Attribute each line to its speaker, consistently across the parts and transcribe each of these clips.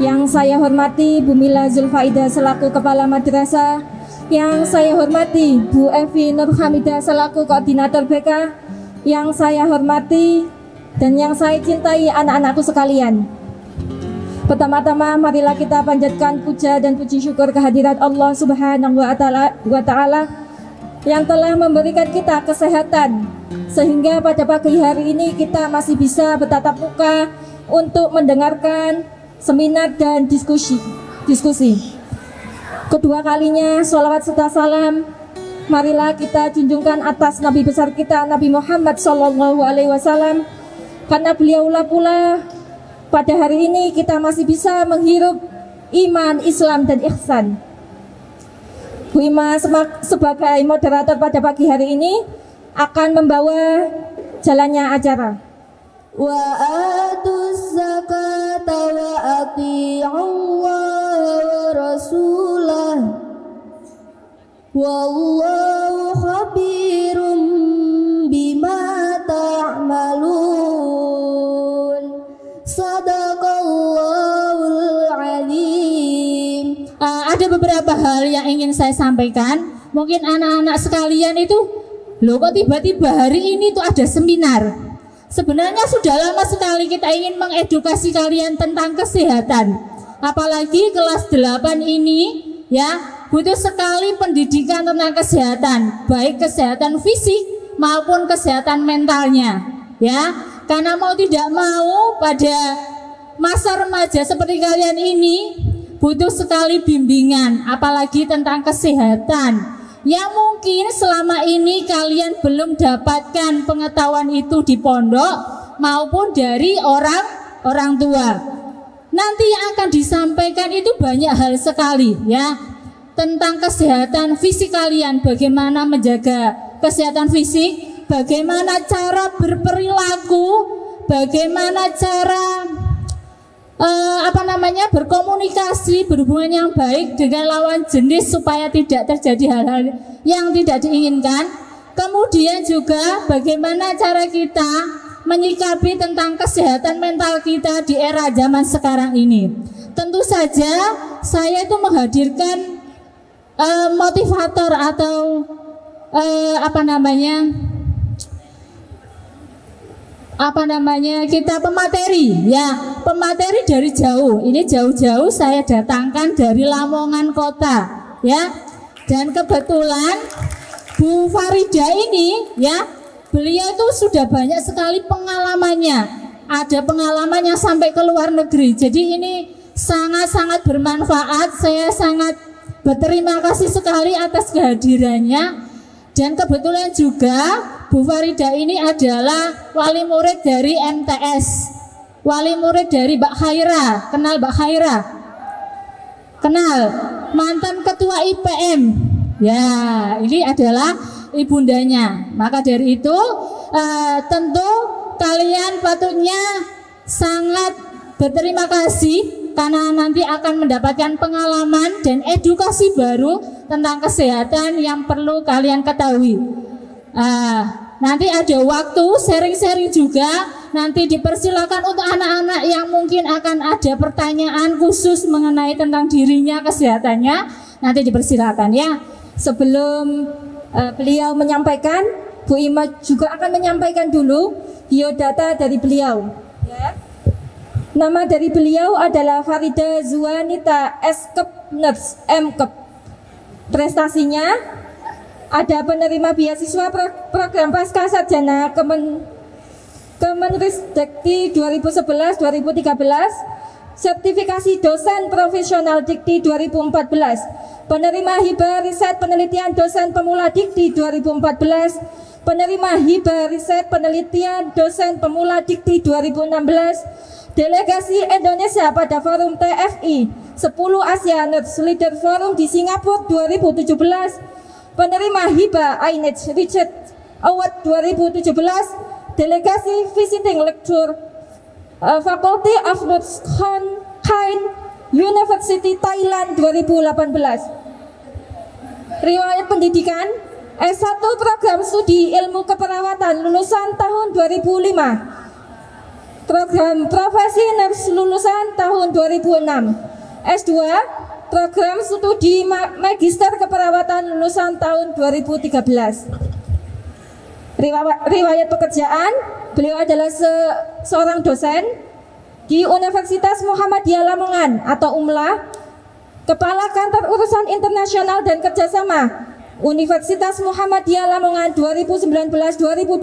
Speaker 1: Yang saya hormati Bu Mila Zulfaida selaku Kepala Madrasah, yang saya hormati Bu Evi Nur Hamidah selaku Koordinator BK, yang saya hormati dan yang saya cintai anak-anakku sekalian. Pertama-tama marilah kita panjatkan puja dan puji syukur kehadirat Allah Subhanahu wa Ta'ala yang telah memberikan kita kesehatan sehingga pada pagi hari ini kita masih bisa bertatap muka untuk mendengarkan seminar dan diskusi. Kedua kalinya sholawat serta salam marilah kita junjungkan atas Nabi besar kita Nabi Muhammad SAW, karena beliaulah pula pada hari ini kita masih bisa menghirup iman, Islam dan ihsan. Bu Ima sebagai moderator pada pagi hari ini akan membawa jalannya acara.
Speaker 2: Wa atuz zakata wa ati'ullaha wa rasulah wallahu khabirum bima ta'malun. Sadaqallahul alim.
Speaker 3: Ada beberapa hal yang ingin saya sampaikan. Mungkin anak-anak sekalian itu, loh kok tiba-tiba hari ini tuh ada seminar. Sebenarnya sudah lama sekali kita ingin mengedukasi kalian tentang kesehatan. Apalagi kelas 8 ini ya, butuh sekali pendidikan tentang kesehatan, baik kesehatan fisik maupun kesehatan mentalnya. Ya, karena mau tidak mau pada masa remaja seperti kalian ini butuh sekali bimbingan, apalagi tentang kesehatan. Yang mungkin selama ini kalian belum dapatkan pengetahuan itu di pondok maupun dari orang tua. Nanti yang akan disampaikan itu banyak hal sekali ya, tentang kesehatan fisik kalian, bagaimana menjaga kesehatan fisik, bagaimana cara berperilaku, bagaimana cara berkomunikasi, berhubungan yang baik dengan lawan jenis supaya tidak terjadi hal-hal yang tidak diinginkan. Kemudian juga bagaimana cara kita menyikapi tentang kesehatan mental kita di era zaman sekarang ini. Tentu saja saya itu menghadirkan motivator atau kita pemateri ya, pemateri dari jauh. Ini jauh-jauh saya datangkan dari Lamongan kota ya. Dan kebetulan Bu Farida ini ya, beliau itu sudah banyak sekali pengalamannya. Ada pengalamannya sampai ke luar negeri. Jadi ini sangat-sangat bermanfaat. Saya sangat berterima kasih sekali atas kehadirannya. Dan kebetulan juga Bu Farida ini adalah wali murid dari MTS, wali murid dari Mbak Khaira. Kenal Mbak Khaira? Kenal, mantan ketua IPM. Ya, ini adalah ibundanya. Maka dari itu tentu kalian patutnya sangat berterima kasih karena nanti akan mendapatkan pengalaman dan edukasi baru tentang kesehatan yang perlu kalian ketahui. Nanti ada waktu sharing-sharing juga. Nanti dipersilakan untuk anak-anak yang mungkin akan ada pertanyaan khusus mengenai tentang dirinya, kesehatannya. Nanti dipersilakan ya.
Speaker 1: Sebelum beliau menyampaikan, Bu Ima juga akan menyampaikan dulu biodata dari beliau ya. Nama dari beliau adalah Farida Zuanita S.Kep Nurse M.Kep. Prestasinya ada penerima beasiswa program Pasca Sarjana Kemenrisdikti 2011-2013, sertifikasi dosen profesional Dikti 2014, penerima hibah riset penelitian dosen pemula Dikti 2014, penerima hibah riset penelitian dosen pemula Dikti 2016, delegasi Indonesia pada Forum TFI 10 Asia Nurse Leader Forum di Singapura 2017, penerima hibah INET Richard Award 2017, delegasi Visiting Lecture Faculty of Kind University Thailand 2018. Riwayat pendidikan S1 program studi ilmu keperawatan lulusan tahun 2005. Program profesi nurse lulusan tahun 2006. S2 program studi magister keperawatan lulusan tahun 2013. Riwayat pekerjaan, beliau adalah seorang dosen di Universitas Muhammadiyah Lamongan atau UMLA, Kepala Kantor Urusan Internasional dan Kerjasama Universitas Muhammadiyah Lamongan 2019-2020,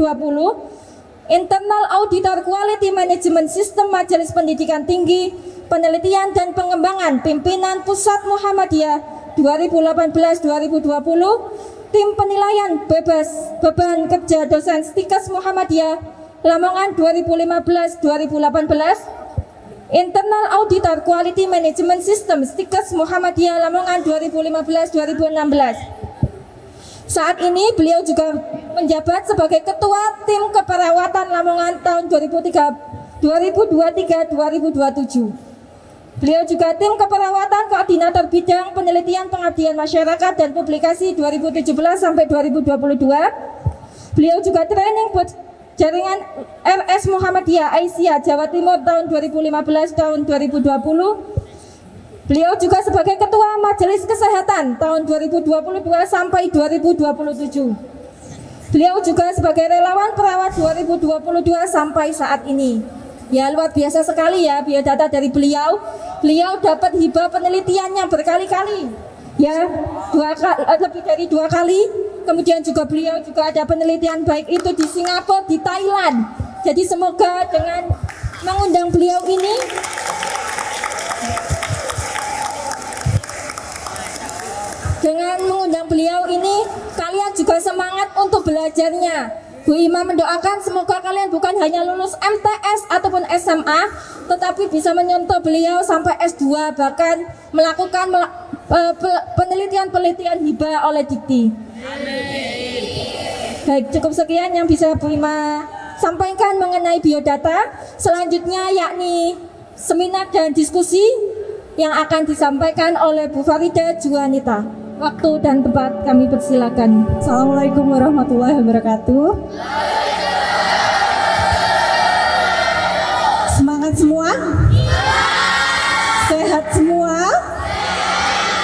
Speaker 1: Internal Auditor Quality Management System Majelis Pendidikan Tinggi, Penelitian dan Pengembangan Pimpinan Pusat Muhammadiyah 2018-2020, Tim Penilaian Bebas Beban Kerja Dosen Stikes Muhammadiyah Lamongan 2015-2018, Internal Auditor Quality Management System Stikes Muhammadiyah Lamongan 2015-2016. Saat ini beliau juga menjabat sebagai Ketua Tim Keperawatan Lamongan tahun 2023-2027. Beliau juga Tim Keperawatan Koordinator Bidang Penelitian Pengabdian Masyarakat dan Publikasi 2017 sampai 2022. Beliau juga Training Jaringan RS Muhammadiyah Aisyah Jawa Timur tahun 2015 tahun 2020. Beliau juga sebagai Ketua Majelis Kesehatan tahun 2022 sampai 2027. Beliau juga sebagai relawan perawat 2022 sampai saat ini. Ya, luar biasa sekali ya biodata dari beliau. Beliau dapat hibah penelitiannya berkali-kali. Ya, lebih dari 2 kali. Kemudian juga beliau juga ada penelitian baik itu di Singapura, di Thailand. Jadi semoga dengan mengundang beliau ini kalian juga semangat untuk belajarnya. Bu Ima mendoakan semoga kalian bukan hanya lulus MTS ataupun SMA, tetapi bisa menyentuh beliau sampai S2, bahkan melakukan penelitian-penelitian hibah oleh Dikti. Baik, cukup sekian yang bisa Bu Ima sampaikan mengenai biodata. Selanjutnya yakni seminar dan diskusi yang akan disampaikan oleh Bu Farida Juanita. Waktu dan tempat kami persilakan.
Speaker 4: Assalamualaikum warahmatullahi wabarakatuh. Semangat semua? Sehat semua?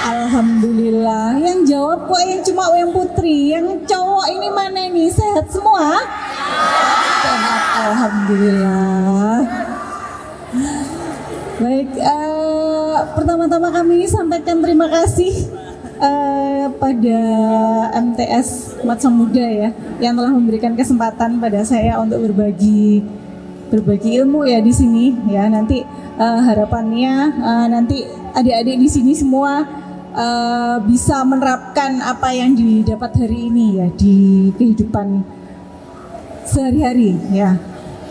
Speaker 4: Alhamdulillah. Yang jawab kok yang cuma yang putri, yang cowok ini mana ini? Sehat semua? Sehat, alhamdulillah. Baik, pertama-tama kami sampaikan terima kasih pada MTS Matsa Muda ya, yang telah memberikan kesempatan pada saya untuk berbagi ilmu ya di sini ya. Nanti harapannya nanti adik-adik di sini semua bisa menerapkan apa yang didapat hari ini ya di kehidupan sehari-hari ya.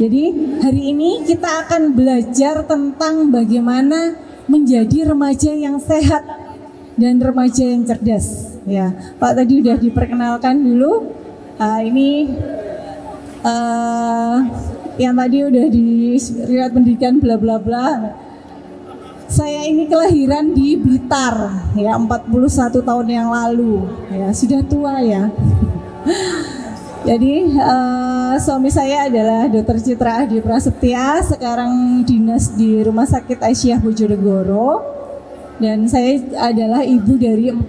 Speaker 4: Jadi hari ini kita akan belajar tentang bagaimana menjadi remaja yang sehat dan remaja yang cerdas ya. Pak tadi udah diperkenalkan dulu. Ini yang tadi udah di riwayat pendidikan bla bla bla. Saya ini kelahiran di Blitar ya, 41 tahun yang lalu ya, sudah tua ya. Jadi suami saya adalah Dr. Citra Adi Prasetya, sekarang dinas di Rumah Sakit Aisyah Bojonegoro. Dan saya adalah ibu dari 4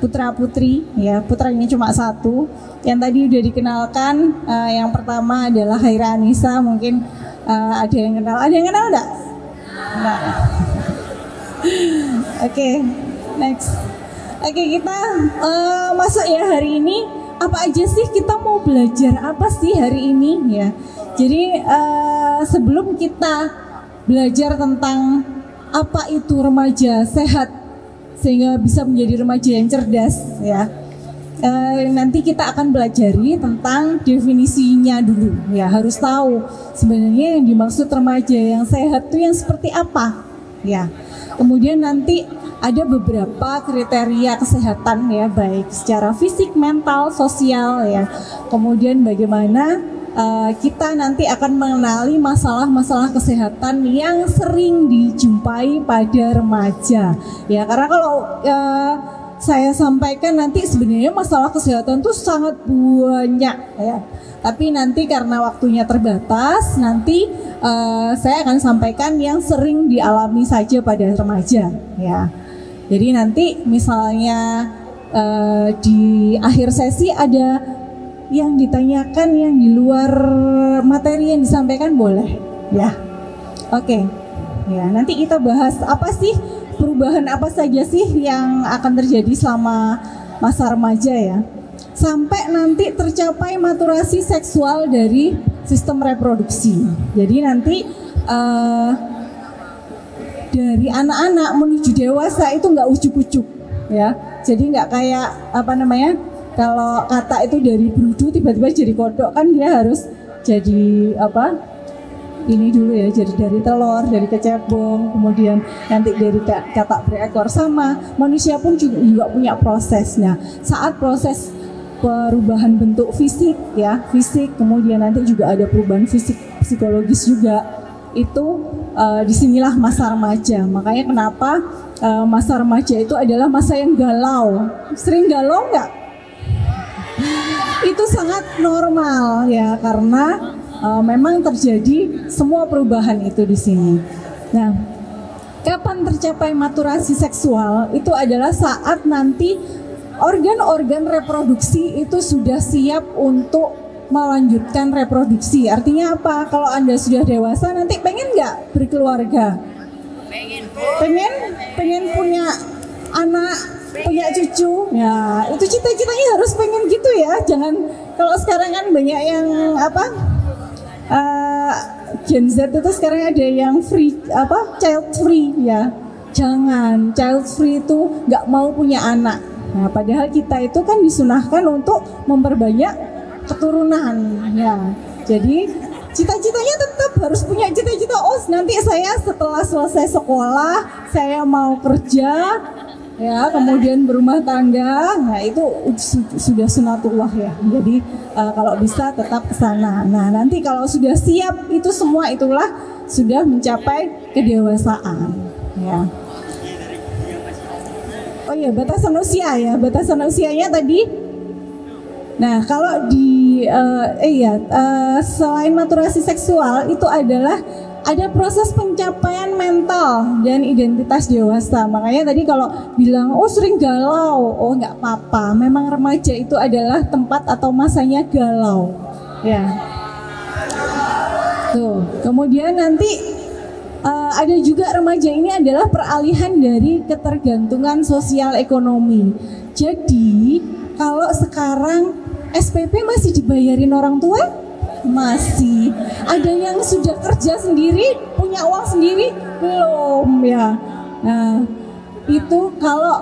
Speaker 4: putra putri ya, putranya cuma 1. Yang tadi udah dikenalkan, yang pertama adalah Haira Anissa, mungkin ada yang kenal enggak? Enggak. Oke, next. Oke, kita masuk ya hari ini. Apa aja sih kita mau belajar apa sih hari ini ya? Jadi sebelum kita belajar tentang apa itu remaja sehat sehingga bisa menjadi remaja yang cerdas ya, nanti kita akan belajari tentang definisinya dulu ya. Harus tahu sebenarnya yang dimaksud remaja yang sehat itu yang seperti apa ya. Kemudian nanti ada beberapa kriteria kesehatan ya, baik secara fisik, mental, sosial ya. Kemudian bagaimana kita nanti akan mengenali masalah-masalah kesehatan yang sering dijumpai pada remaja. Ya, karena kalau saya sampaikan nanti sebenarnya masalah kesehatan itu sangat banyak ya. Tapi nanti karena waktunya terbatas, nanti saya akan sampaikan yang sering dialami saja pada remaja ya. Jadi nanti misalnya di akhir sesi ada yang ditanyakan yang di luar materi yang disampaikan boleh ya. Oke. Ya, nanti kita bahas apa sih perubahan apa saja sih yang akan terjadi selama masa remaja ya. Sampai nanti tercapai maturasi seksual dari sistem reproduksi. Jadi nanti dari anak-anak menuju dewasa itu nggak ujuk-ujuk ya. Jadi nggak kayak kalau kata itu dari berudu tiba-tiba jadi kodok, kan dia harus jadi ini dulu ya, jadi dari telur, dari kecebong, kemudian nanti dari katak berekor. Sama manusia pun juga punya prosesnya. Saat proses perubahan bentuk fisik ya, fisik, kemudian nanti juga ada perubahan fisik psikologis juga. Itu disinilah masa remaja. Makanya kenapa masa remaja itu adalah masa yang galau. Sering galau nggak? Itu sangat normal ya, karena memang terjadi semua perubahan itu di sini. Nah, kapan tercapai maturasi seksual? Itu adalah saat nanti organ-organ reproduksi itu sudah siap untuk melanjutkan reproduksi. Artinya apa? Kalau Anda sudah dewasa nanti pengen nggak berkeluarga? Pengen punya anak, punya cucu. Ya, itu cita-citanya harus pengen gitu ya. Jangan, kalau sekarang kan banyak yang Gen Z itu sekarang ada yang child free ya. Jangan, child free itu nggak mau punya anak. Nah, padahal kita itu kan disunahkan untuk memperbanyak keturunan ya. Jadi cita-citanya tetap harus punya cita-cita. Oh, nanti saya setelah selesai sekolah saya mau kerja ya, kemudian berumah tangga. Nah, itu sudah sunatullah ya. Jadi kalau bisa tetap ke sana. Nah, nanti kalau sudah siap itu semua, itulah sudah mencapai kedewasaan ya. Oh iya, batasan usia ya. Batasan usianya tadi. Nah, kalau di selain maturasi seksual itu adalah ada proses pencapaian mental dan identitas dewasa. Makanya tadi kalau bilang sering galau, nggak apa-apa. Memang remaja itu adalah tempat atau masanya galau. Ya. Tuh. Kemudian nanti ada juga remaja ini adalah peralihan dari ketergantungan sosial ekonomi. Jadi kalau sekarang SPP masih dibayarin orang tua? Masih. Ada yang sudah kerja sendiri, punya uang sendiri? Belum ya. Nah, itu kalau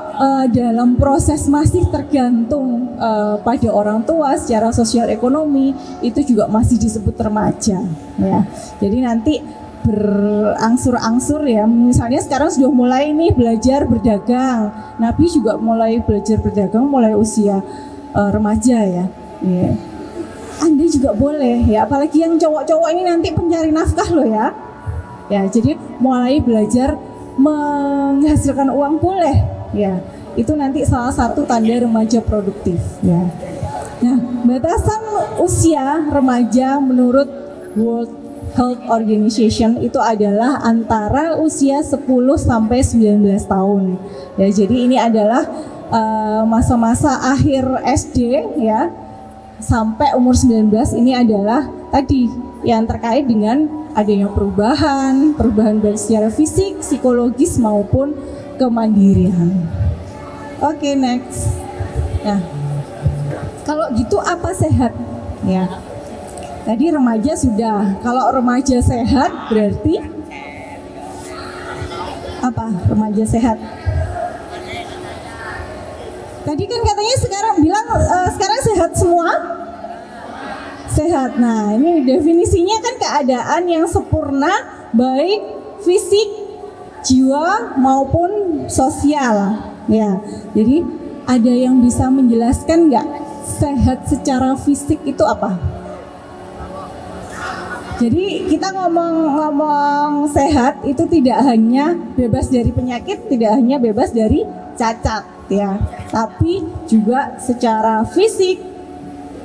Speaker 4: dalam proses masih tergantung pada orang tua secara sosial ekonomi, itu juga masih disebut remaja ya. Jadi nanti berangsur-angsur ya. Misalnya sekarang sudah mulai nih belajar berdagang. Nabi juga mulai belajar berdagang mulai usia remaja ya. Yeah. Anda juga boleh ya, apalagi yang cowok-cowok ini nanti pencari nafkah loh ya. Ya, jadi mulai belajar menghasilkan uang boleh ya. Itu nanti salah satu tanda remaja produktif ya. Nah, batasan usia remaja menurut World Health Organization itu adalah antara usia 10 sampai 19 tahun. Ya, jadi ini adalah masa-masa akhir SD ya. Sampai umur 19 ini adalah tadi yang terkait dengan adanya perubahan baik secara fisik, psikologis maupun kemandirian. Oke, next. Nah, kalau gitu apa sehat? Ya. Tadi remaja sudah. Kalau remaja sehat berarti apa? Remaja sehat. Tadi kan katanya sekarang bilang sekarang sehat semua? Sehat. Nah, ini definisinya kan keadaan yang sempurna baik fisik, jiwa maupun sosial. Ya. Jadi ada yang bisa menjelaskan nggak sehat secara fisik itu apa? Jadi kita ngomong sehat itu tidak hanya bebas dari penyakit, tidak hanya bebas dari cacat ya, tapi juga secara fisik,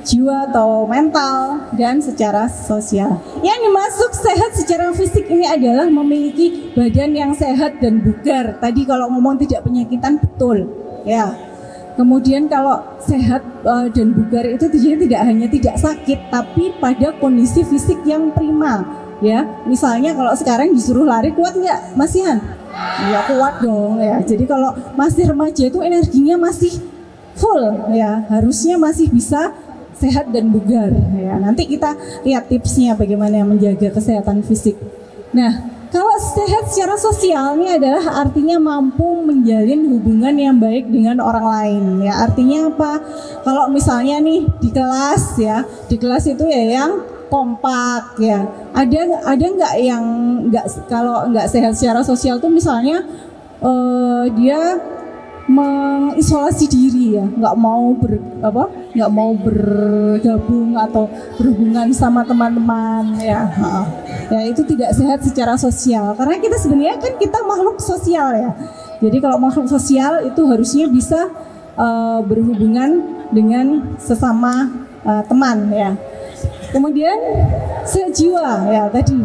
Speaker 4: jiwa atau mental, dan secara sosial. Yang dimaksud sehat secara fisik ini adalah memiliki badan yang sehat dan bugar. Tadi kalau ngomong tidak penyakitan betul ya. Kemudian kalau sehat dan bugar itu tujuannya tidak hanya tidak sakit, tapi pada kondisi fisik yang prima ya. Misalnya kalau sekarang disuruh lari, kuat nggak Masihan? Ya kuat dong ya. Jadi kalau masih remaja itu energinya masih full ya, harusnya masih bisa sehat dan bugar ya. Nanti kita lihat tipsnya bagaimana menjaga kesehatan fisik. Nah, kalau sehat secara sosial ini adalah artinya mampu menjalin hubungan yang baik dengan orang lain ya. Artinya apa? Kalau misalnya nih di kelas ya, di kelas itu ya yang kompak ya. Ada nggak yang kalau nggak sehat secara sosial tuh misalnya dia mengisolasi diri ya, nggak mau bergabung atau berhubungan sama teman-teman ya. Ya itu tidak sehat secara sosial, karena kita sebenarnya kan kita makhluk sosial ya. Jadi kalau makhluk sosial itu harusnya bisa berhubungan dengan sesama teman ya. Kemudian sejiwa ya, tadi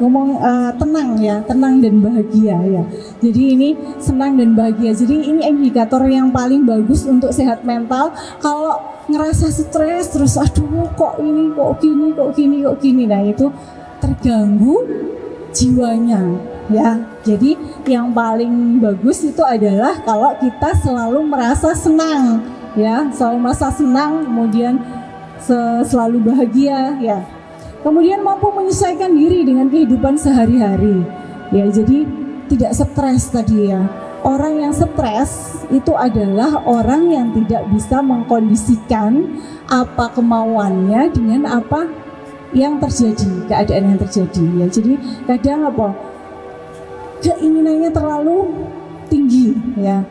Speaker 4: ngomong tenang ya, tenang dan bahagia ya. Jadi ini senang dan bahagia. Jadi ini indikator yang paling bagus untuk sehat mental. Kalau ngerasa stres terus, aduh kok ini, kok gini, nah itu terganggu jiwanya ya. Jadi yang paling bagus itu adalah kalau kita selalu merasa senang ya, selalu merasa senang, kemudian selalu bahagia ya. Kemudian mampu menyesuaikan diri dengan kehidupan sehari-hari ya, jadi tidak stres tadi ya. Orang yang stres itu adalah orang yang tidak bisa mengkondisikan apa kemauannya dengan apa yang terjadi, keadaan yang terjadi ya. Jadi kadang keinginannya terlalu tinggi ya.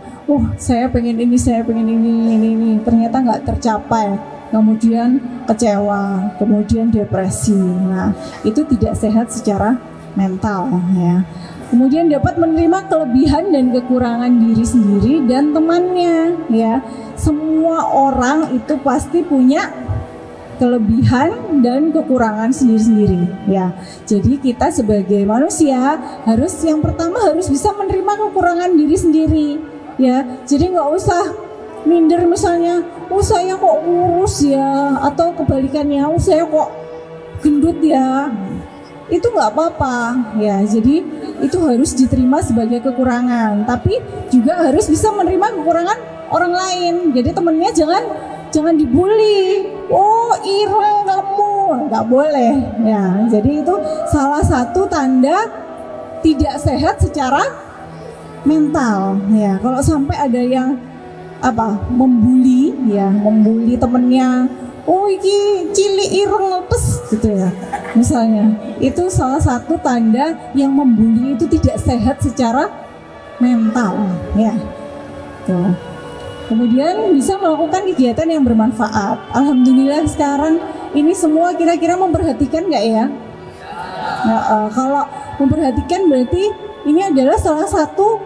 Speaker 4: Saya pengen ini, ternyata nggak tercapai. Kemudian kecewa, kemudian depresi. Nah, itu tidak sehat secara mental ya. Kemudian dapat menerima kelebihan dan kekurangan diri sendiri dan temannya ya. Semua orang itu pasti punya kelebihan dan kekurangan sendiri-sendiri ya. Jadi kita sebagai manusia yang pertama harus bisa menerima kekurangan diri sendiri ya. Jadi nggak usah minder misalnya, saya kok kurus ya, atau kebalikannya, saya kok gendut ya. Itu nggak apa-apa ya. Jadi itu harus diterima sebagai kekurangan, tapi juga harus bisa menerima kekurangan orang lain. Jadi temennya jangan dibully. Ireng kamu, nggak boleh ya. Jadi itu salah satu tanda tidak sehat secara mental ya. Kalau sampai ada yang membuli temennya, iki cilik ireng lepes gitu ya misalnya, itu salah satu tanda yang membuli itu tidak sehat secara mental ya. Tuh. Kemudian bisa melakukan kegiatan yang bermanfaat. Alhamdulillah sekarang ini semua kira-kira memperhatikan nggak ya? Kalau memperhatikan berarti ini adalah salah satu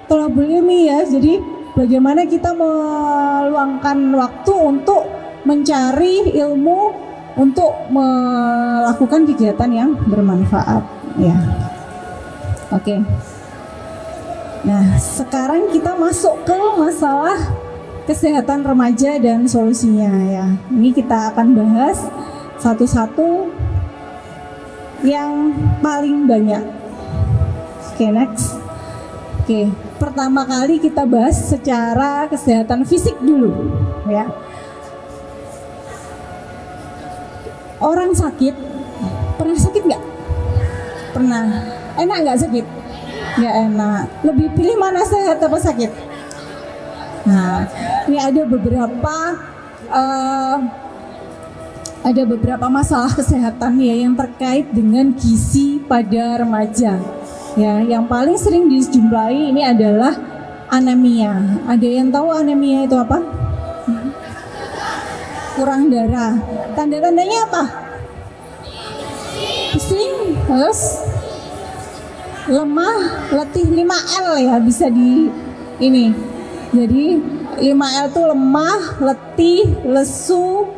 Speaker 4: thalabul ilmi ya. Jadi bagaimana kita meluangkan waktu untuk mencari ilmu, untuk melakukan kegiatan yang bermanfaat ya. Oke. Nah, sekarang kita masuk ke masalah kesehatan remaja dan solusinya ya. Ini kita akan bahas satu-satu yang paling banyak. Oke, next. Oke, pertama kali kita bahas secara kesehatan fisik dulu ya. Orang sakit, pernah sakit nggak? Pernah. Enak nggak sakit? Nggak enak. Lebih pilih mana, sehat apa sakit? Nah, ini ada beberapa masalah kesehatan ya yang terkait dengan gizi pada remaja. Ya, yang paling sering dijumpai ini adalah anemia. Ada yang tahu anemia itu apa? Kurang darah. Tanda-tandanya apa? Terus lemah, letih, 5L ya bisa di ini. Jadi 5L tuh lemah, letih, lesu,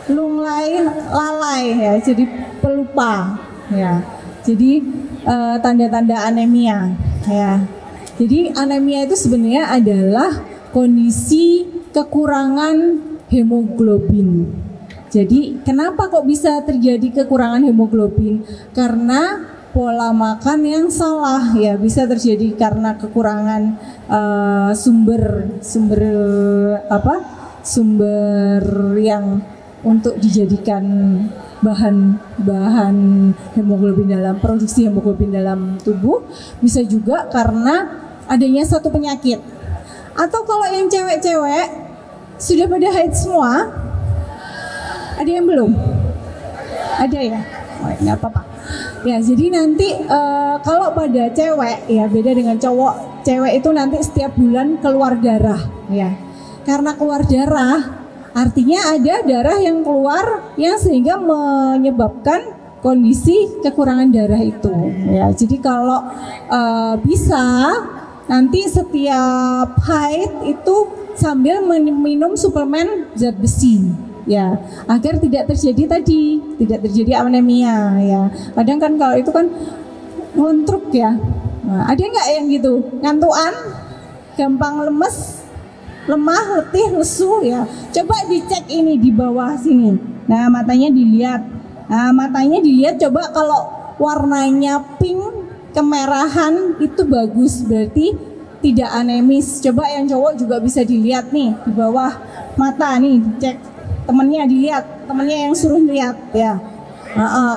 Speaker 4: lunglai, lalai ya. Jadi pelupa ya. Jadi tanda-tanda anemia ya. Jadi anemia itu sebenarnya adalah kondisi kekurangan hemoglobin. Jadi kenapa kok bisa terjadi kekurangan hemoglobin? Karena pola makan yang salah ya, bisa terjadi karena kekurangan sumber yang untuk dijadikan bahan hemoglobin dalam produksi hemoglobin dalam tubuh, bisa juga karena adanya satu penyakit. Atau kalau yang cewek-cewek sudah pada haid semua, ada yang belum? Ada ya? Oh, nggak apa-apa. Ya, jadi nanti kalau pada cewek ya beda dengan cowok. Cewek itu nanti setiap bulan keluar darah ya. Karena keluar darah artinya ada darah yang keluar yang sehingga menyebabkan kondisi kekurangan darah itu ya. Jadi kalau bisa nanti setiap haid itu sambil minum suplemen zat besi ya, agar tidak terjadi anemia ya. Kadang kan kalau itu kan ngontruk ya. Nah, ada nggak yang gitu? Ngantuan, gampang lemes, lemah, letih, lesu ya. Coba dicek ini di bawah sini. Nah, matanya dilihat. Nah, matanya dilihat, coba kalau warnanya pink kemerahan itu bagus, berarti tidak anemis. Coba yang cowok juga bisa dilihat nih di bawah mata nih, cek temennya, dilihat temennya yang suruh lihat ya.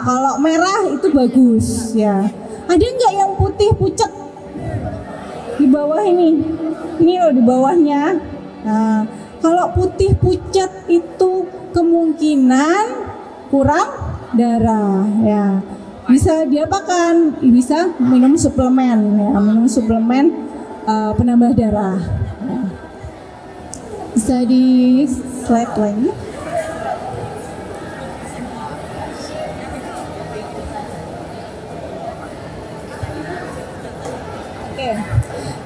Speaker 4: Kalau merah itu bagus ya. Ada nggak yang putih pucat di bawah ini loh di bawahnya. Nah, kalau putih pucat itu kemungkinan kurang darah ya. Bisa diapakan? Bisa minum suplemen ya, minum suplemen penambah darah ya. Bisa di slide lagi.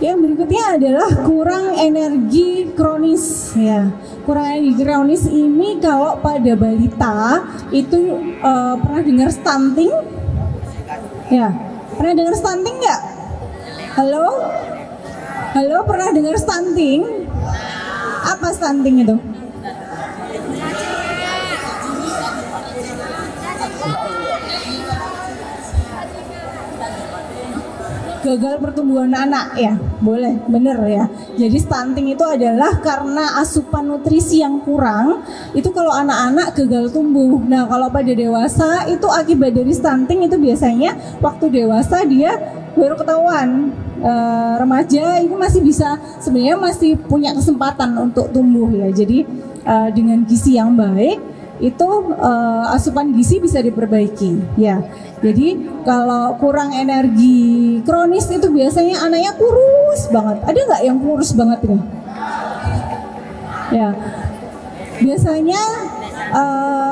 Speaker 4: Yang berikutnya adalah kurang energi kronis ya. Kurang energi kronis ini kalau pada balita itu pernah dengar stunting? Ya, pernah dengar stunting nggak? Halo, pernah dengar stunting? Apa stunting itu? Gagal pertumbuhan anak ya, boleh, bener ya. Jadi stunting itu adalah karena asupan nutrisi yang kurang. Itu kalau anak-anak gagal tumbuh. Nah, kalau pada dewasa itu akibat dari stunting itu biasanya waktu dewasa dia baru ketahuan. Remaja itu masih bisa, sebenarnya masih punya kesempatan untuk tumbuh ya. Jadi dengan gizi yang baik itu asupan gizi bisa diperbaiki ya. Jadi kalau kurang energi kronis itu biasanya anaknya kurus banget. Ada nggak yang kurus banget ini? Ya, biasanya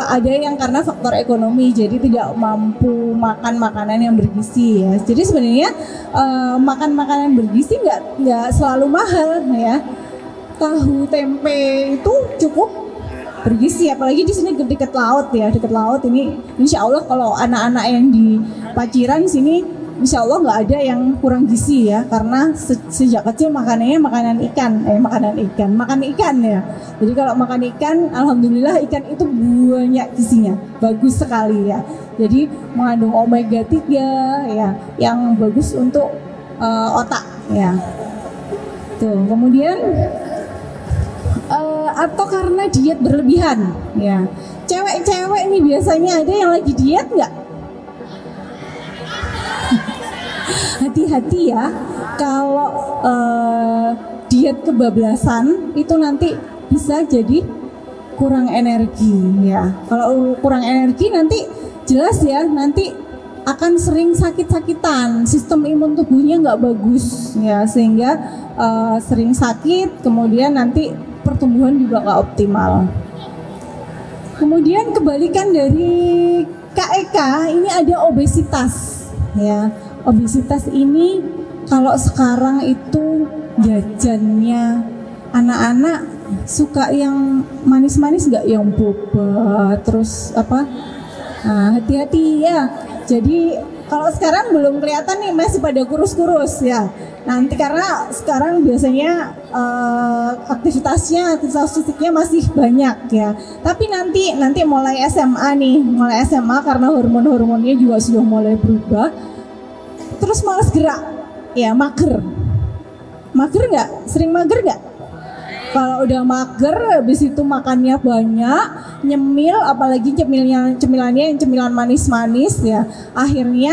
Speaker 4: ada yang karena faktor ekonomi, jadi tidak mampu makan makanan yang bergizi ya. Jadi sebenarnya makan makanan bergizi nggak selalu mahal ya. Tahu tempe itu cukup bergizi, apalagi di sini dekat laut ya, dekat laut ini insya Allah kalau anak-anak yang di Paciran sini insya Allah nggak ada yang kurang gizi ya, karena sejak kecil makanannya makan ikan ya. Jadi kalau makan ikan, alhamdulillah ikan itu banyak gizinya, bagus sekali ya. Jadi mengandung omega 3 ya, yang bagus untuk otak ya. Tuh, kemudian atau karena diet berlebihan ya. Cewek-cewek nih biasanya ada yang lagi diet nggak? Hati-hati ya, kalau diet kebablasan itu nanti bisa jadi kurang energi ya. Kalau kurang energi nanti jelas ya, nanti akan sering sakit-sakitan, sistem imun tubuhnya nggak bagus ya, sehingga sering sakit, kemudian nanti pertumbuhan juga nggak optimal. Kemudian kebalikan dari KEK ini ada obesitas ya. Obesitas ini kalau sekarang itu jajannya anak-anak suka yang manis-manis nggak, yang boba terus apa, nah, hati-hati ya. Jadi kalau sekarang belum kelihatan nih, masih pada kurus-kurus ya. Nanti karena sekarang biasanya aktivitas fisiknya masih banyak ya. Tapi nanti mulai SMA nih, mulai SMA karena hormonnya juga sudah mulai berubah. Terus malas gerak, ya mager. Mager nggak? Sering mager nggak? Kalau udah mager, habis itu makannya banyak, nyemil, apalagi cemilannya yang cemilan manis-manis ya. Akhirnya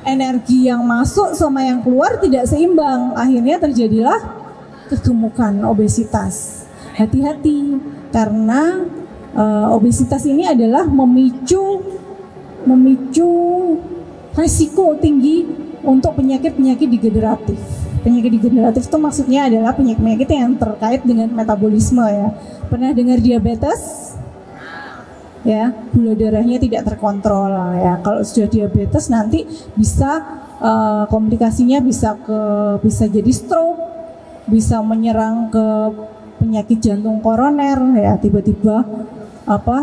Speaker 4: energi yang masuk sama yang keluar tidak seimbang. Akhirnya terjadilah kegemukan, obesitas. Hati-hati karena obesitas ini adalah memicu resiko tinggi untuk penyakit-penyakit degeneratif. Penyakit degeneratif itu maksudnya adalah penyakit-penyakit yang terkait dengan metabolisme ya. Pernah dengar diabetes? Ya, gula darahnya tidak terkontrol ya. Kalau sudah diabetes nanti bisa komplikasinya bisa jadi stroke, bisa menyerang ke penyakit jantung koroner ya, tiba-tiba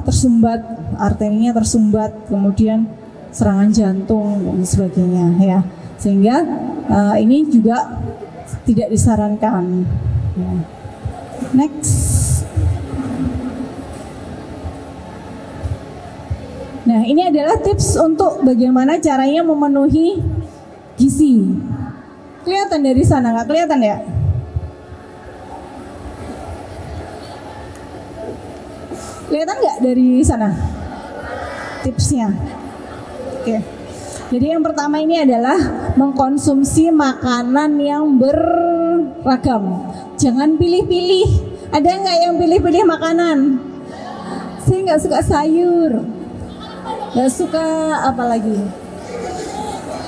Speaker 4: tersumbat, arterinya tersumbat, kemudian serangan jantung dan sebagainya ya. Sehingga ini juga tidak disarankan. Next. Nah, ini adalah tips untuk bagaimana caranya memenuhi gizi. Kelihatan dari sana, nggak kelihatan ya? Kelihatan nggak dari sana tipsnya? Oke. Jadi yang pertama ini adalah mengkonsumsi makanan yang beragam. Jangan pilih-pilih. Ada nggak yang pilih-pilih makanan? Saya nggak suka sayur, nggak suka apa lagi?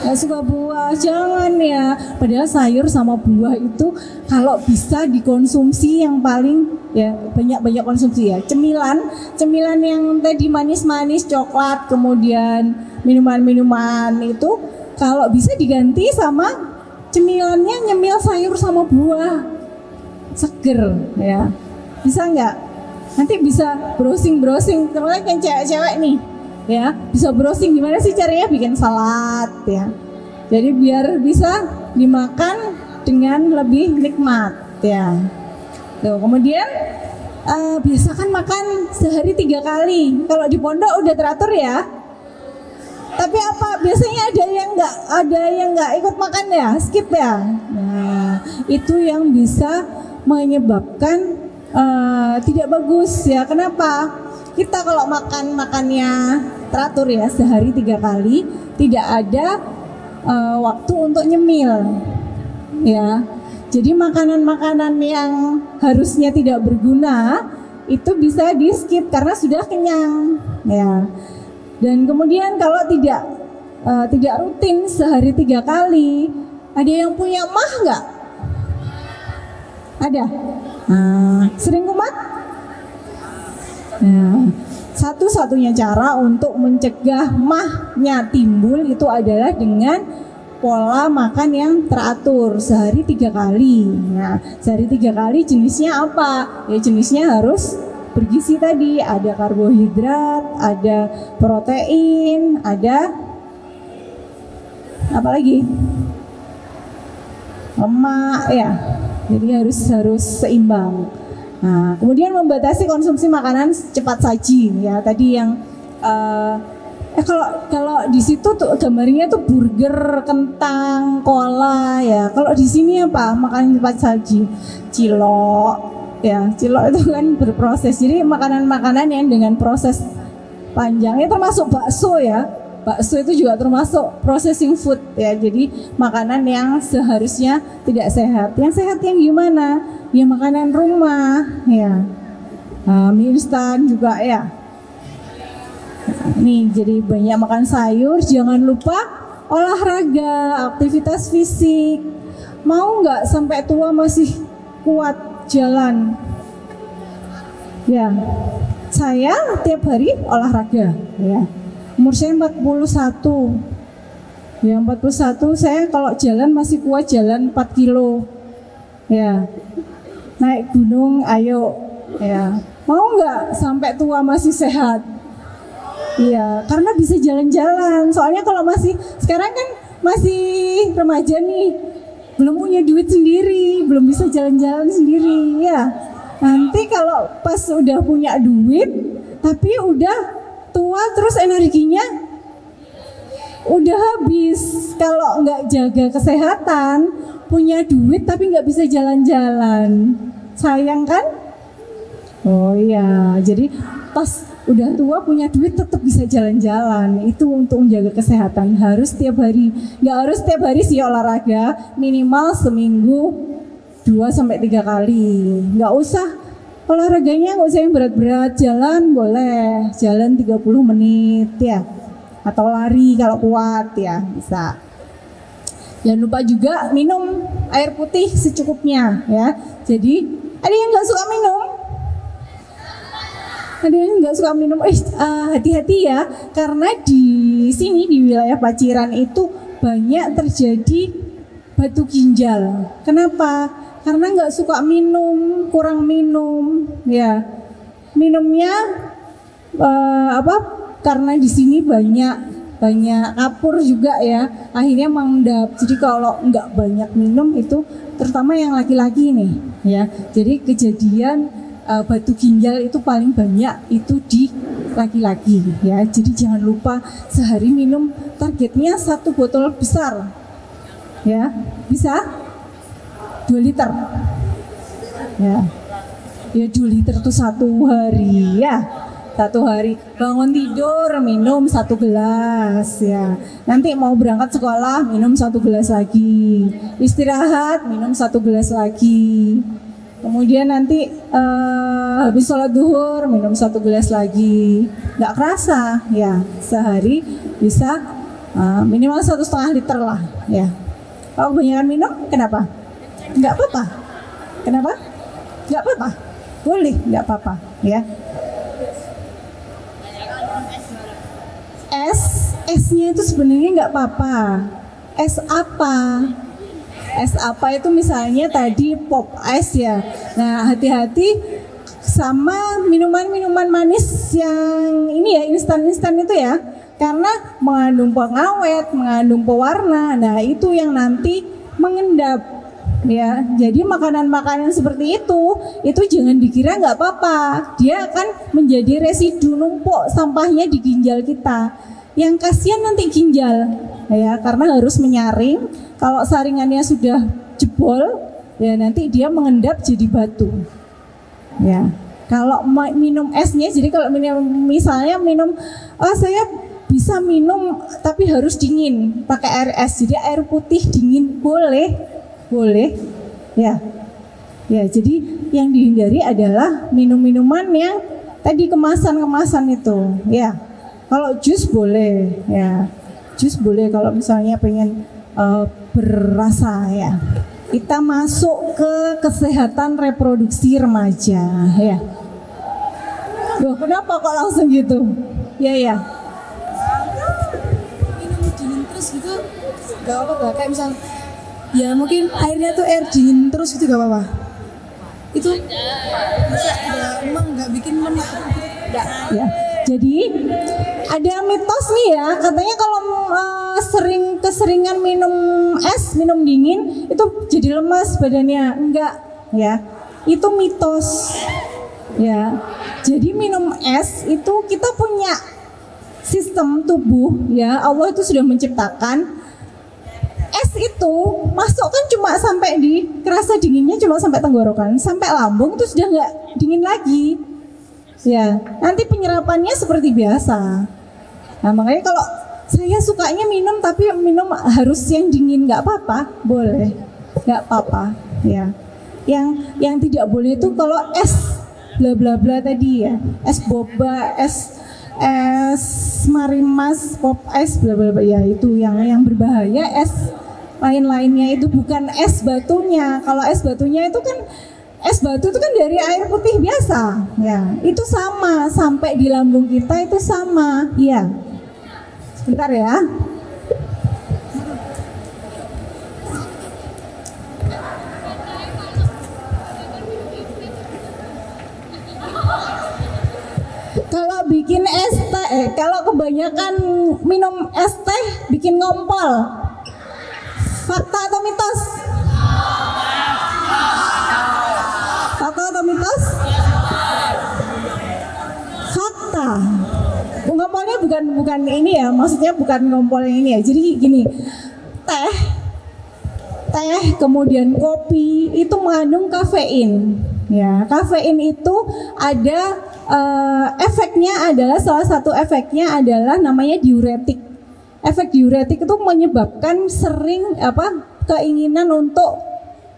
Speaker 4: Nggak suka buah. Jangan ya. Padahal sayur sama buah itu kalau bisa dikonsumsi yang paling ya banyak konsumsi ya. Cemilan yang tadi manis-manis, coklat, kemudian minuman itu kalau bisa diganti sama cemilannya, nyemil sayur sama buah seger ya. Bisa nggak? Nanti bisa browsing terutama yang cewek-cewek nih ya, bisa browsing gimana sih caranya bikin salad ya. Jadi biar bisa dimakan dengan lebih nikmat ya. Tuh, kemudian biasakan makan sehari 3 kali. Kalau di pondok udah teratur ya. Tapi apa biasanya ada yang nggak ikut makan ya, skip ya. Nah, itu yang bisa menyebabkan tidak bagus ya. Kenapa? Kita kalau makannya teratur ya, sehari 3 kali, tidak ada waktu untuk nyemil ya. Jadi makanan-makanan yang harusnya tidak berguna itu bisa di skip karena sudah kenyang ya. Dan kemudian kalau tidak rutin sehari 3 kali, ada yang punya mah nggak? Ada. Sering kumat? Nah, satu-satunya cara untuk mencegah mahnya timbul itu adalah dengan pola makan yang teratur sehari 3 kali. Nah, sehari 3 kali jenisnya apa? Ya jenisnya harus bergizi tadi, ada karbohidrat, ada protein, ada apa lagi? Lemak ya. Jadi harus seimbang. Nah, kemudian membatasi konsumsi makanan cepat saji ya. Tadi yang kalau di situ tuh gambarnya tuh burger, kentang, cola ya. Kalau di sini apa? Makanan cepat saji, cilok. Ya, cilok itu kan berproses. Jadi makanan-makanan yang dengan proses panjang, ya termasuk bakso ya. Bakso itu juga termasuk processing food ya. Jadi makanan yang seharusnya tidak sehat. Yang sehat yang gimana? Ya makanan rumah ya. Mie instan juga ya. Nih, jadi banyak makan sayur. Jangan lupa olahraga, aktivitas fisik. Mau nggak sampai tua masih kuat jalan? Ya, saya tiap hari olahraga ya. umur saya 41. Ya 41, saya kalau jalan masih kuat jalan 4 kilo. Ya, naik gunung ayo. Ya, mau nggak sampai tua masih sehat? Iya, karena bisa jalan-jalan. Soalnya kalau sekarang kan masih remaja nih, belum punya duit sendiri, belum bisa jalan-jalan sendiri. Ya, nanti kalau pas udah punya duit, tapi udah tua terus energinya udah habis. Kalau nggak jaga kesehatan, punya duit tapi nggak bisa jalan-jalan, sayang kan? Oh iya, jadi pas udah tua punya duit tetap bisa jalan-jalan. Itu untuk menjaga kesehatan, harus tiap hari. Nggak harus tiap hari sih olahraga, minimal seminggu 2-3 kali. Nggak usah olahraganya, nggak usah yang berat-berat. Jalan boleh, jalan 30 menit ya, atau lari kalau kuat ya bisa. Jangan lupa juga minum air putih secukupnya ya. Jadi ada yang nggak suka minum, ada yang nggak suka minum. Hati-hati ya, karena di sini di wilayah Paciran itu banyak terjadi batu ginjal. Kenapa? Karena nggak suka minum, kurang minum ya. Minumnya karena di sini banyak kapur juga ya, akhirnya mengendap. Jadi kalau nggak banyak minum itu, terutama yang laki-laki nih ya, jadi kejadian batu ginjal itu paling banyak itu di laki-laki ya. Jadi jangan lupa sehari minum, targetnya 1 botol besar ya, bisa 2 liter ya. Ya 2 liter tuh 1 hari ya. 1 hari bangun tidur minum 1 gelas ya. Nanti mau berangkat sekolah minum 1 gelas lagi. Istirahat minum 1 gelas lagi. Kemudian nanti habis sholat duhur minum 1 gelas lagi. Nggak kerasa ya, sehari bisa minimal 1,5 liter lah ya. Kalau kebanyakan minum kenapa? Nggak apa-apa. Kenapa? Nggak apa-apa. Boleh, nggak apa-apa ya. Esnya itu sebenarnya nggak apa-apa. Es apa? Es apa itu misalnya tadi pop ice ya. Nah hati-hati sama minuman-minuman manis yang ini ya, instan-instan itu ya. Karena mengandung pengawet, mengandung pewarna. Nah itu yang nanti mengendap ya. Jadi makanan-makanan seperti itu jangan dikira nggak apa-apa. Dia akan menjadi residu, numpuk sampahnya di ginjal kita. Yang kasihan nanti ginjal ya, karena harus menyaring. Kalau saringannya sudah jebol ya, nanti dia mengendap jadi batu ya. Kalau minum esnya, jadi kalau misalnya minum, saya bisa minum tapi harus dingin pakai air es, jadi air putih dingin boleh ya. Jadi yang dihindari adalah minum-minuman yang tadi kemasan itu ya. Kalau jus boleh ya, jus boleh kalau misalnya pengen berrasa ya. Kita masuk ke kesehatan reproduksi remaja ya. Loh, kenapa kok langsung gitu? Ya.
Speaker 2: Minum dingin terus gitu gak apa-apa, kayak misal ya mungkin airnya tuh air dingin terus gitu gak apa-apa. Itu bisa emang gak bikin menik
Speaker 4: ya. Jadi ada mitos nih ya, katanya kalau keseringan minum es, minum dingin itu jadi lemas badannya. Enggak ya, itu mitos ya. Jadi minum es itu kita punya sistem tubuh ya, Allah itu sudah menciptakan es itu masuk kan cuma sampai kerasa dinginnya cuma sampai tenggorokan, sampai lambung itu sudah nggak dingin lagi ya. Nanti penyerapannya seperti biasa. Nah makanya kalau saya sukanya minum, tapi minum harus yang dingin, nggak apa-apa, boleh, nggak apa-apa ya. Yang tidak boleh itu kalau es bla bla bla tadi ya, es boba, es marimas, pop ice bla bla bla ya, itu yang berbahaya. Es lain-lainnya itu bukan es batunya. Kalau es batunya itu kan, es batu itu kan dari air putih biasa ya, itu sama sampai di lambung kita itu sama ya. Bentar ya. Kalau bikin es teh, kalau kebanyakan minum es teh bikin ngompol. Fakta atau mitos? Fakta atau mitos? Fakta. Ngompolnya bukan ini ya, maksudnya bukan ngompol yang ini ya. Jadi gini, teh kemudian kopi itu mengandung kafein. Ya, kafein itu ada efeknya adalah salah satu efeknya adalah namanya diuretik. Efek diuretik itu menyebabkan sering keinginan untuk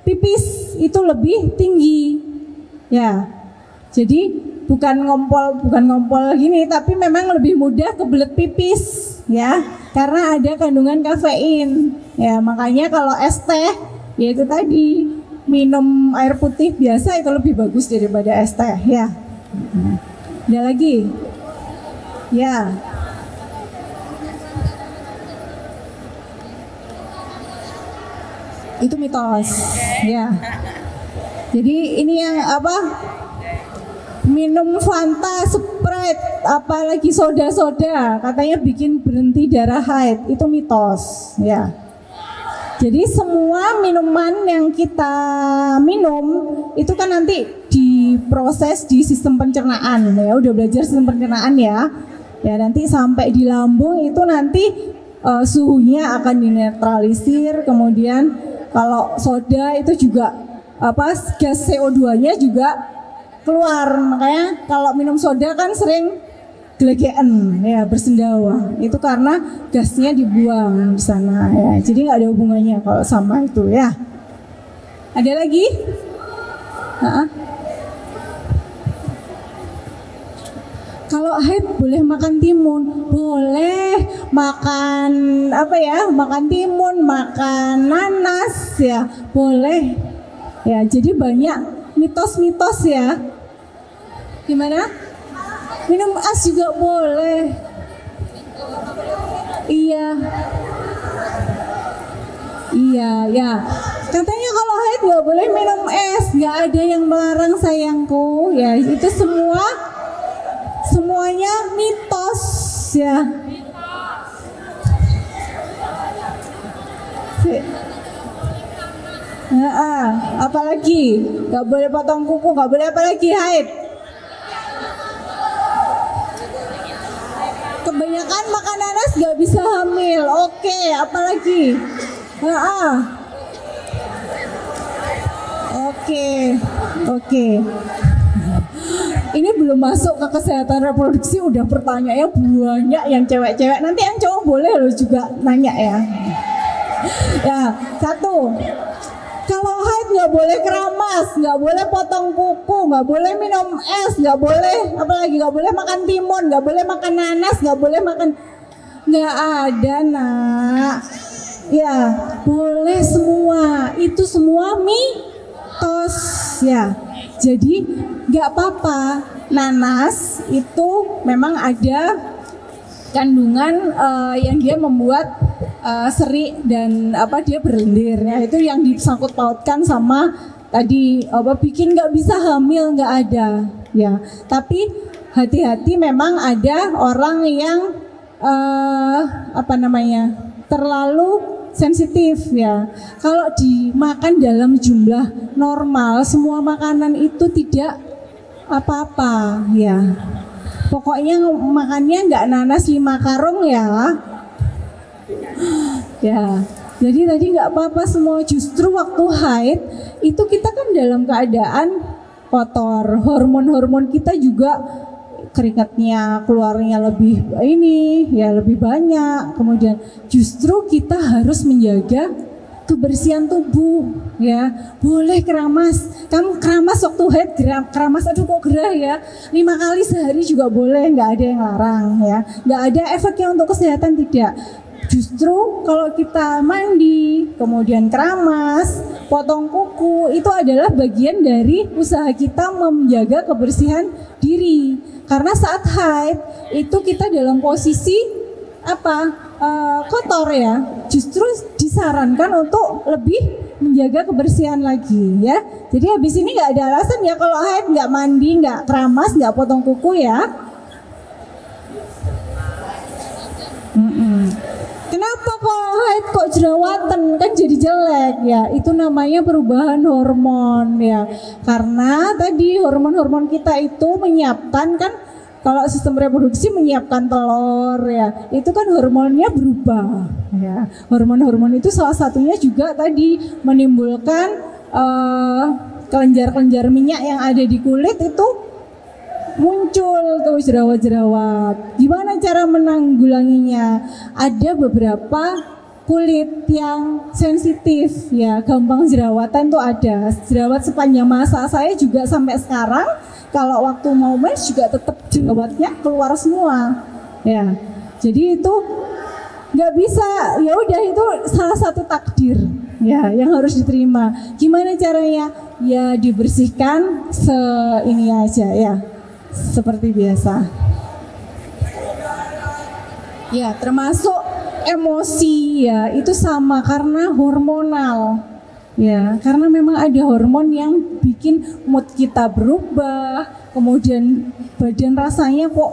Speaker 4: pipis itu lebih tinggi. Ya. Jadi bukan ngompol gini, tapi memang lebih mudah kebelet pipis ya, karena ada kandungan kafein. Ya, makanya kalau es teh ya itu tadi minum air putih biasa itu lebih bagus daripada es teh ya. Ada lagi? Ya. Itu mitos. Ya. Jadi ini yang minum Fanta, Sprite, apalagi soda-soda katanya bikin berhenti darah haid, itu mitos. Ya. Jadi semua minuman yang kita minum itu kan nanti diproses di sistem pencernaan ya, udah belajar sistem pencernaan ya. Ya nanti sampai di lambung itu nanti suhunya akan dinetralisir, kemudian kalau soda itu juga gas CO2-nya juga keluar. Makanya kalau minum soda kan sering gelegean ya, bersendawa. Itu karena gasnya dibuang di sana ya. Jadi nggak ada hubungannya kalau sama itu ya. Ada lagi? Kalau haid boleh makan timun, boleh makan makan timun, makan nanas ya, boleh. Ya, jadi banyak mitos-mitos ya. Gimana? Minum es juga boleh. Iya, ya. Katanya kalau haid nggak boleh minum es, nggak ada yang melarang sayangku. Ya, itu semuanya mitos ya. Apalagi nggak boleh potong kuku, nggak boleh apalagi haid. Kebanyakan makan nanas nggak bisa hamil. Oke, apalagi? Oke. Ini belum masuk ke kesehatan reproduksi, udah pertanyaannya banyak yang cewek-cewek. Nanti yang cowok boleh loh juga nanya ya. Ya, satu. Kalau haid nggak boleh keramas, nggak boleh potong kuku, nggak boleh minum es, nggak boleh, apalagi nggak boleh makan timun, nggak boleh makan nanas, nggak boleh makan, nggak ada nak. Ya, boleh semua, itu semua mitos ya. Jadi nggak apa-apa, nanas itu memang ada kandungan yang dia membuat seri dan dia berlendir ya, itu yang disangkut pautkan sama tadi bikin nggak bisa hamil, nggak ada ya. Tapi hati-hati, memang ada orang yang terlalu sensitif ya. Kalau dimakan dalam jumlah normal, semua makanan itu tidak apa-apa ya. Pokoknya makannya nggak nanas 5 karung ya. Ya, jadi tadi nggak apa-apa semua. Justru waktu haid itu kita kan dalam keadaan kotor, hormon-hormon kita juga keringatnya keluarnya lebih lebih banyak. Kemudian justru kita harus menjaga kebersihan tubuh ya. Boleh keramas, kamu keramas waktu haid, keramas aduh kok gerah ya, 5 kali sehari juga boleh, nggak ada yang larang ya, nggak ada efeknya untuk kesehatan, tidak. Justru kalau kita mandi, kemudian keramas, potong kuku, itu adalah bagian dari usaha kita menjaga kebersihan diri. Karena saat haid itu kita dalam posisi kotor ya, justru disarankan untuk lebih menjaga kebersihan lagi ya. Jadi habis ini nggak ada alasan ya kalau haid nggak mandi, nggak keramas, nggak potong kuku ya. Kenapa kalau haid kok jerawatan, kan jadi jelek ya? Itu namanya perubahan hormon ya. Karena tadi hormon-hormon kita itu menyiapkan kan, kalau sistem reproduksi menyiapkan telur ya, itu kan hormonnya berubah ya. Hormon-hormon itu salah satunya juga tadi menimbulkan kelenjar-kelenjar minyak yang ada di kulit itu muncul tuh jerawat-jerawat. Gimana cara menanggulanginya? Ada beberapa kulit yang sensitif ya, gampang jerawatan tuh ada. Jerawat sepanjang masa saya juga sampai sekarang, kalau waktu mau mens juga tetap jerawatnya keluar semua ya. Jadi itu nggak bisa, ya udah itu salah satu takdir ya yang harus diterima. Gimana caranya? Ya dibersihkan ini aja ya, seperti biasa ya, termasuk emosi ya, itu sama karena hormonal ya, karena memang ada hormon yang bikin mood kita berubah, kemudian badan rasanya kok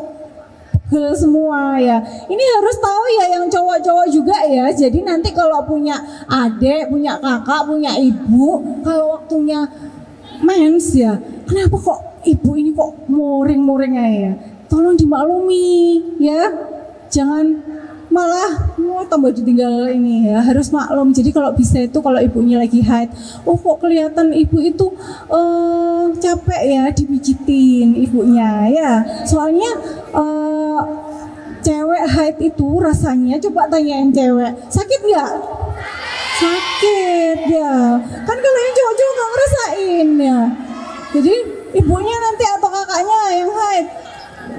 Speaker 4: pegel semua ya. Ini harus tahu ya yang cowok-cowok juga ya. Jadi nanti kalau punya adik, punya kakak, punya ibu, kalau waktunya mens ya, kenapa kok ibu ini kok muring-muring aja ya? Tolong dimaklumi ya. Jangan malah mau tambah ditinggal ini ya, harus maklum. Jadi kalau bisa itu kalau ibunya lagi haid, oh kok kelihatan ibu itu capek ya, dipijitin ibunya ya. Soalnya cewek haid itu rasanya, coba tanyain cewek, sakit nggak? Sakit ya. Kan kalau yang cowok-cowok nggak ngerasain ya. Jadi ibunya nanti atau kakaknya yang haid,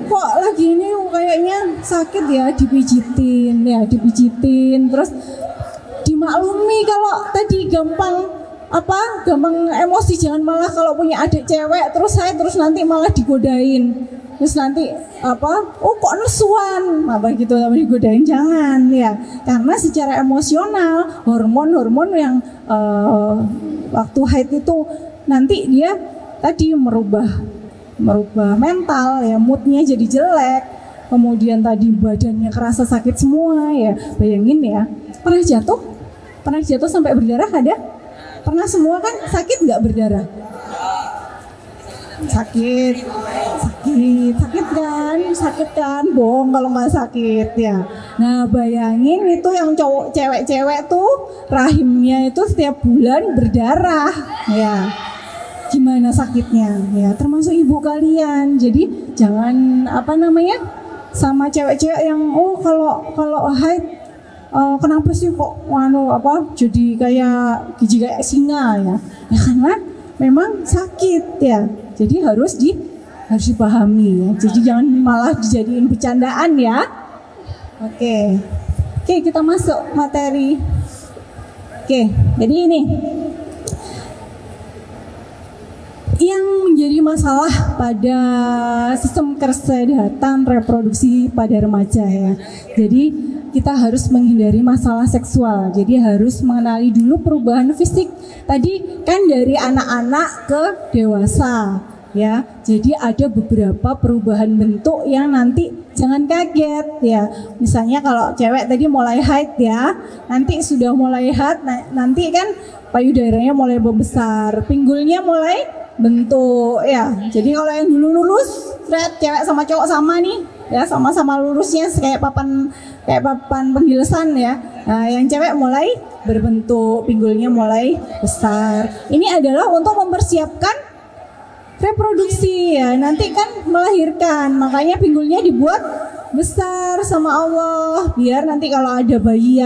Speaker 4: kok lagi ini kayaknya sakit ya, dipijitin terus dimaklumi. Kalau tadi gampang emosi, jangan malah kalau punya adik cewek terus saya terus nanti malah digodain, terus nanti kok nesuan gitu digodain, jangan ya. Karena secara emosional hormon-hormon yang waktu haid itu nanti dia tadi merubah mental ya, moodnya jadi jelek, kemudian tadi badannya kerasa sakit semua ya. Bayangin ya, pernah jatuh sampai berdarah ada? Pernah semua kan? Sakit nggak berdarah? Sakit kan, bohong kalau nggak sakit ya. Nah bayangin itu yang cewek-cewek tuh rahimnya itu setiap bulan berdarah ya. Gimana sakitnya ya, termasuk ibu kalian. Jadi jangan sama cewek-cewek yang kalau haid kenapa sih kok jadi kayak singa ya, karena memang sakit ya. Jadi harus dipahami ya. Jadi jangan malah dijadiin bercandaan ya. Oke, kita masuk materi. Jadi ini yang menjadi masalah pada sistem kesehatan reproduksi pada remaja ya. Jadi kita harus menghindari masalah seksual. Jadi harus mengenali dulu perubahan fisik. Tadi kan dari anak-anak ke dewasa ya. Jadi ada beberapa perubahan bentuk yang nanti jangan kaget ya. Misalnya kalau cewek tadi mulai haid ya, nanti sudah mulai haid, nanti kan payudaranya mulai membesar, pinggulnya mulai bentuk ya. Jadi kalau yang dulu lurus, cewek sama cowok sama nih ya, sama-sama lurusnya kayak papan penggilesan ya. Nah, yang cewek mulai berbentuk, pinggulnya mulai besar. Ini adalah untuk mempersiapkan reproduksi ya. Nanti kan melahirkan, makanya pinggulnya dibuat besar sama Allah biar nanti kalau ada bayi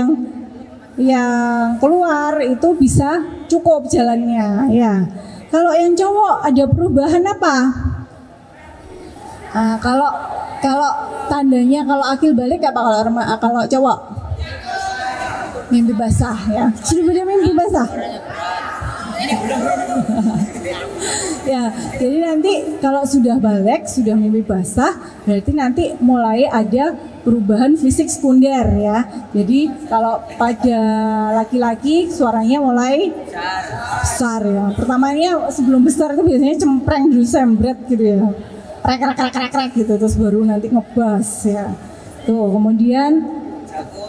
Speaker 4: yang keluar itu bisa cukup jalannya ya. Kalau yang cowok ada perubahan apa? Nah, kalau tandanya kalau akil balik apa kalau cowok? Mimpi basah ya. Sudah pada mimpi basah? Ya, jadi nanti kalau sudah balik, sudah mimpi basah, berarti nanti mulai ada perubahan fisik sekunder ya. Jadi kalau pada laki-laki suaranya mulai besar ya. Pertamanya sebelum besar itu biasanya cempreng dulu, sembret gitu ya. Krek gitu, terus baru nanti ngebas ya. Tuh, kemudian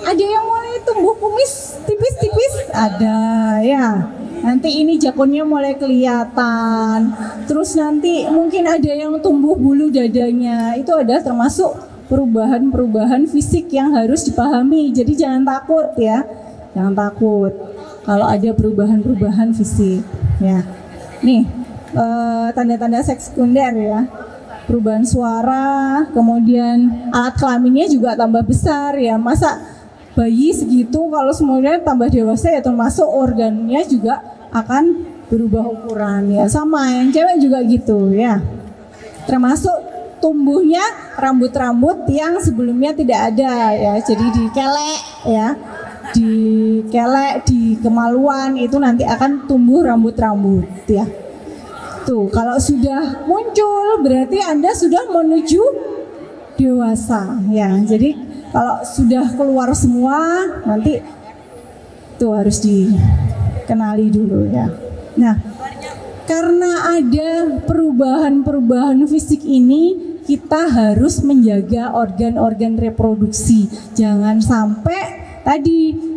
Speaker 4: ada yang mulai tumbuh kumis tipis-tipis, ada ya. Nanti ini jakunnya mulai kelihatan. Terus nanti mungkin ada yang tumbuh bulu dadanya. Itu ada termasuk perubahan-perubahan fisik yang harus dipahami. Jadi jangan takut ya. Jangan takut kalau ada perubahan-perubahan fisik ya. Nih, tanda-tanda seks sekunder ya. Perubahan suara, kemudian alat kelaminnya juga tambah besar ya. Masa bayi segitu kalau semuanya tambah dewasa ya, termasuk organnya juga akan berubah ukuran ya, sama yang cewek juga gitu ya, termasuk tumbuhnya rambut-rambut yang sebelumnya tidak ada ya, jadi dikelek ya, dikelek di kemaluan itu nanti akan tumbuh rambut-rambut ya. Tuh, kalau sudah muncul berarti Anda sudah menuju dewasa ya. Jadi kalau sudah keluar semua, nanti tuh harus dikenali dulu ya. Nah, karena ada perubahan-perubahan fisik ini, kita harus menjaga organ-organ reproduksi. Jangan sampai tadi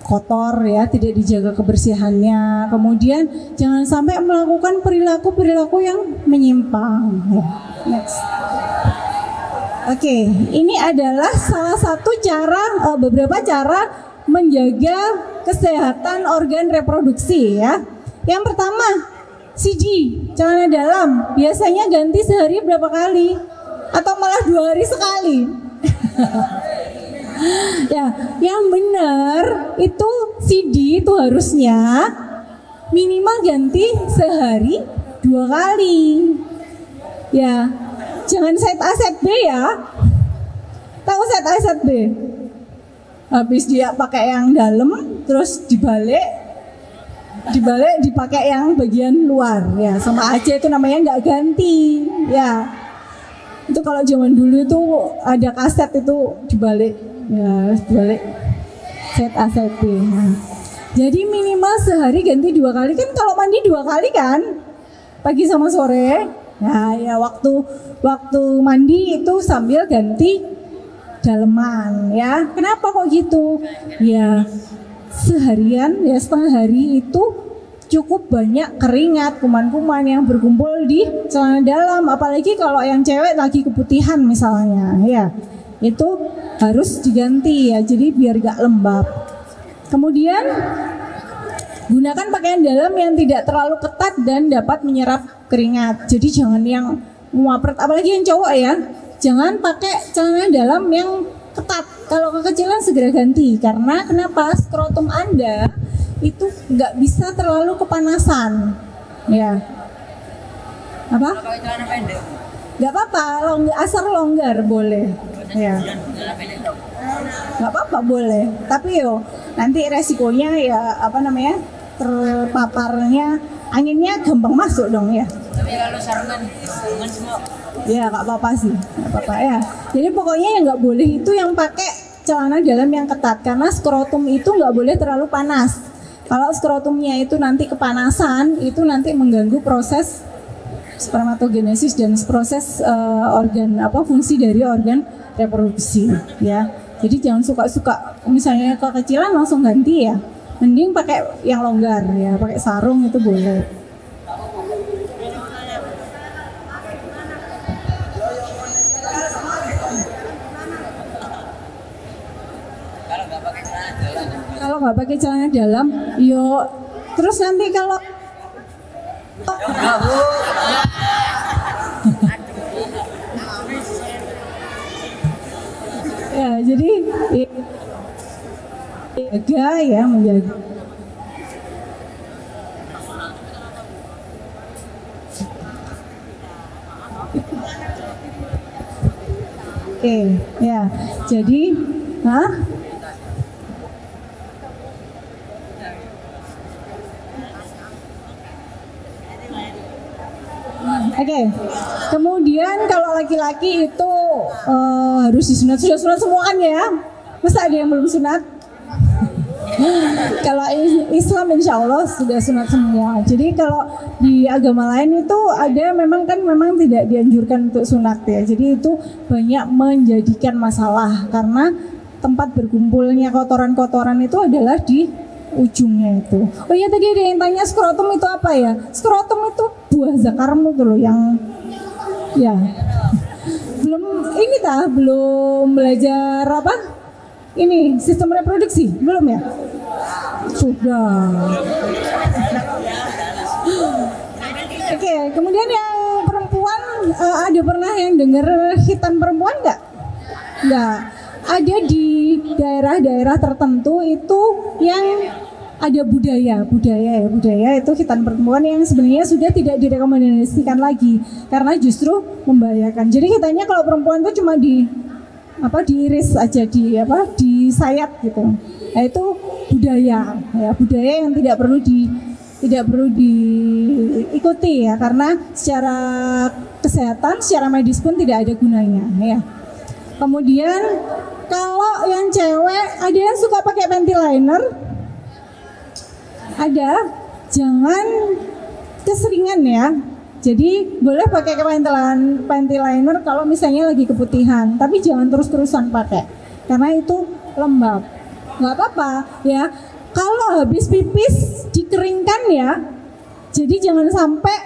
Speaker 4: kotor ya, tidak dijaga kebersihannya. Kemudian jangan sampai melakukan perilaku-perilaku yang menyimpang. Ya. Next. Oke, ini adalah salah satu cara, beberapa cara menjaga kesehatan organ reproduksi ya. Yang pertama, CD, celana dalam, biasanya ganti sehari berapa kali? Atau malah 2 hari sekali? Ya, yang benar itu CD itu harusnya minimal ganti sehari 2 kali. Ya. Jangan set A set B ya. Tahu set A set B? Habis dia pakai yang dalam, terus dibalik dipakai yang bagian luar ya, sama aja itu namanya nggak ganti ya. Itu kalau zaman dulu itu ada kaset itu dibalik ya, dibalik set A set B. Nah, jadi minimal sehari ganti 2 kali, kan kalau mandi 2 kali kan, pagi sama sore. Nah ya, waktu mandi itu sambil ganti daleman ya. Kenapa kok gitu? Ya seharian ya, setengah hari itu cukup banyak keringat, kuman-kuman yang berkumpul di celana dalam. Apalagi kalau yang cewek lagi keputihan misalnya ya, itu harus diganti ya, jadi biar gak lembab. Kemudian gunakan pakaian dalam yang tidak terlalu ketat dan dapat menyerap keringat. Jadi jangan yang muapret, apalagi yang cowok ya. Jangan pakai celana dalam yang ketat. Kalau kekecilan segera ganti. Karena kenapa? Skrotum Anda itu nggak bisa terlalu kepanasan. Ya. Apa? Nggak apa-apa. Asal longgar boleh. Ya. Nggak apa-apa boleh. Tapi nanti resikonya ya terpaparnya, anginnya gampang masuk dong ya.
Speaker 5: Tapi kalau sarungan semua
Speaker 4: ya nggak apa-apa sih, nggak apa-apa ya. Jadi pokoknya yang nggak boleh itu yang pakai celana dalam yang ketat, karena skrotum itu nggak boleh terlalu panas. Kalau skrotumnya itu nanti kepanasan, itu nanti mengganggu proses spermatogenesis dan proses fungsi dari organ reproduksi ya. Jadi jangan suka-suka misalnya kekecilan langsung ganti ya. Mending pakai yang longgar ya, pakai sarung itu boleh. Kalau nggak pakai celana dalam, terus nanti kalau ya, jadi jaga ya, menjaga. Oke, ya. Jadi, Oke. Kemudian kalau laki-laki itu harus disunat. Sudah sunat semua kan ya? Masa ada yang belum sunat? Kalau Islam insya Allah sudah sunat semua. Jadi kalau di agama lain itu ada memang tidak dianjurkan untuk sunat ya. Jadi itu banyak menjadikan masalah karena tempat berkumpulnya kotoran-kotoran itu adalah di ujungnya itu. Oh iya, tadi ada yang tanya skrotum itu apa ya? Skrotum itu buah zakarmu tuh loh yang ya belum belajar apa? Ini sistem reproduksi belum ya? Sudah. Oke, kemudian yang perempuan ada pernah yang dengar khitan perempuan nggak? Nggak. Ada di daerah-daerah tertentu itu yang ada budaya itu khitan perempuan yang sebenarnya sudah tidak direkomendasikan lagi karena justru membahayakan. Jadi khitannya kalau perempuan itu cuma diiris aja disayat gitu. Nah, itu budaya yang tidak perlu diikuti ya karena secara kesehatan, secara medis pun tidak ada gunanya ya. Kemudian kalau yang cewek ada yang suka pakai panty liner, ada, jangan keseringan ya. Jadi boleh pakai panty liner kalau misalnya lagi keputihan, tapi jangan terus-terusan pakai karena itu lembab. Nggak apa-apa ya. Kalau habis pipis dikeringkan ya. Jadi jangan sampai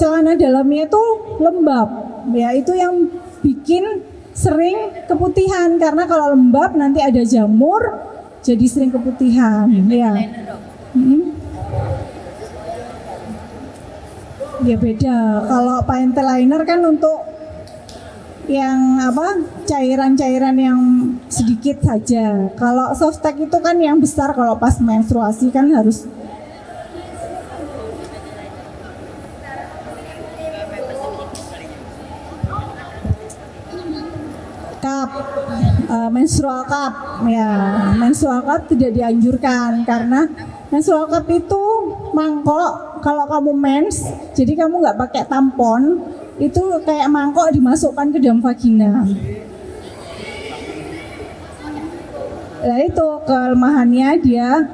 Speaker 4: celana dalamnya itu lembab. Ya itu yang bikin sering keputihan karena kalau lembab nanti ada jamur jadi sering keputihan ya. Ya beda. Kalau panty liner kan untuk yang cairan-cairan yang sedikit saja. Kalau softtek itu kan yang besar, kalau pas menstruasi kan harus cup, menstrual cup ya. Menstrual cup tidak dianjurkan karena menstrual cup itu mangkok. Kalau kamu mens, jadi kamu nggak pakai tampon, itu kayak mangkok dimasukkan ke dalam vagina. Nah itu kelemahannya, dia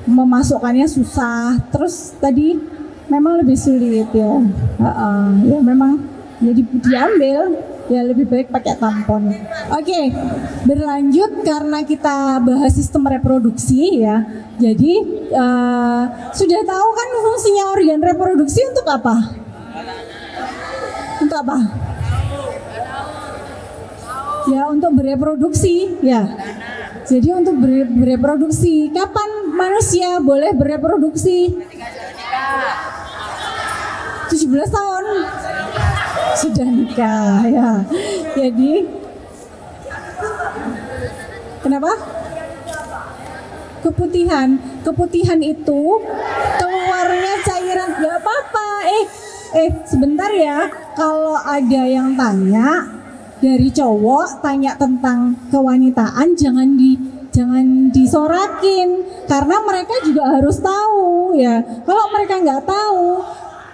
Speaker 4: memasukkannya susah. Terus tadi memang lebih sulit ya. Ya memang jadi diambil. Ya lebih baik pakai tampon. Oke, berlanjut karena kita bahas sistem reproduksi ya. Jadi sudah tahu kan fungsinya organ reproduksi untuk apa? Untuk apa? Ya untuk bereproduksi ya. Jadi untuk bereproduksi. Kapan manusia boleh bereproduksi? 17 tahun. Sudah nikah ya. Jadi kenapa? Keputihan itu keluarnya cairan. Gak apa-apa. Sebentar ya. Kalau ada yang tanya dari cowok tanya tentang kewanitaan, jangan disorakin karena mereka juga harus tahu ya. Kalau mereka nggak tahu,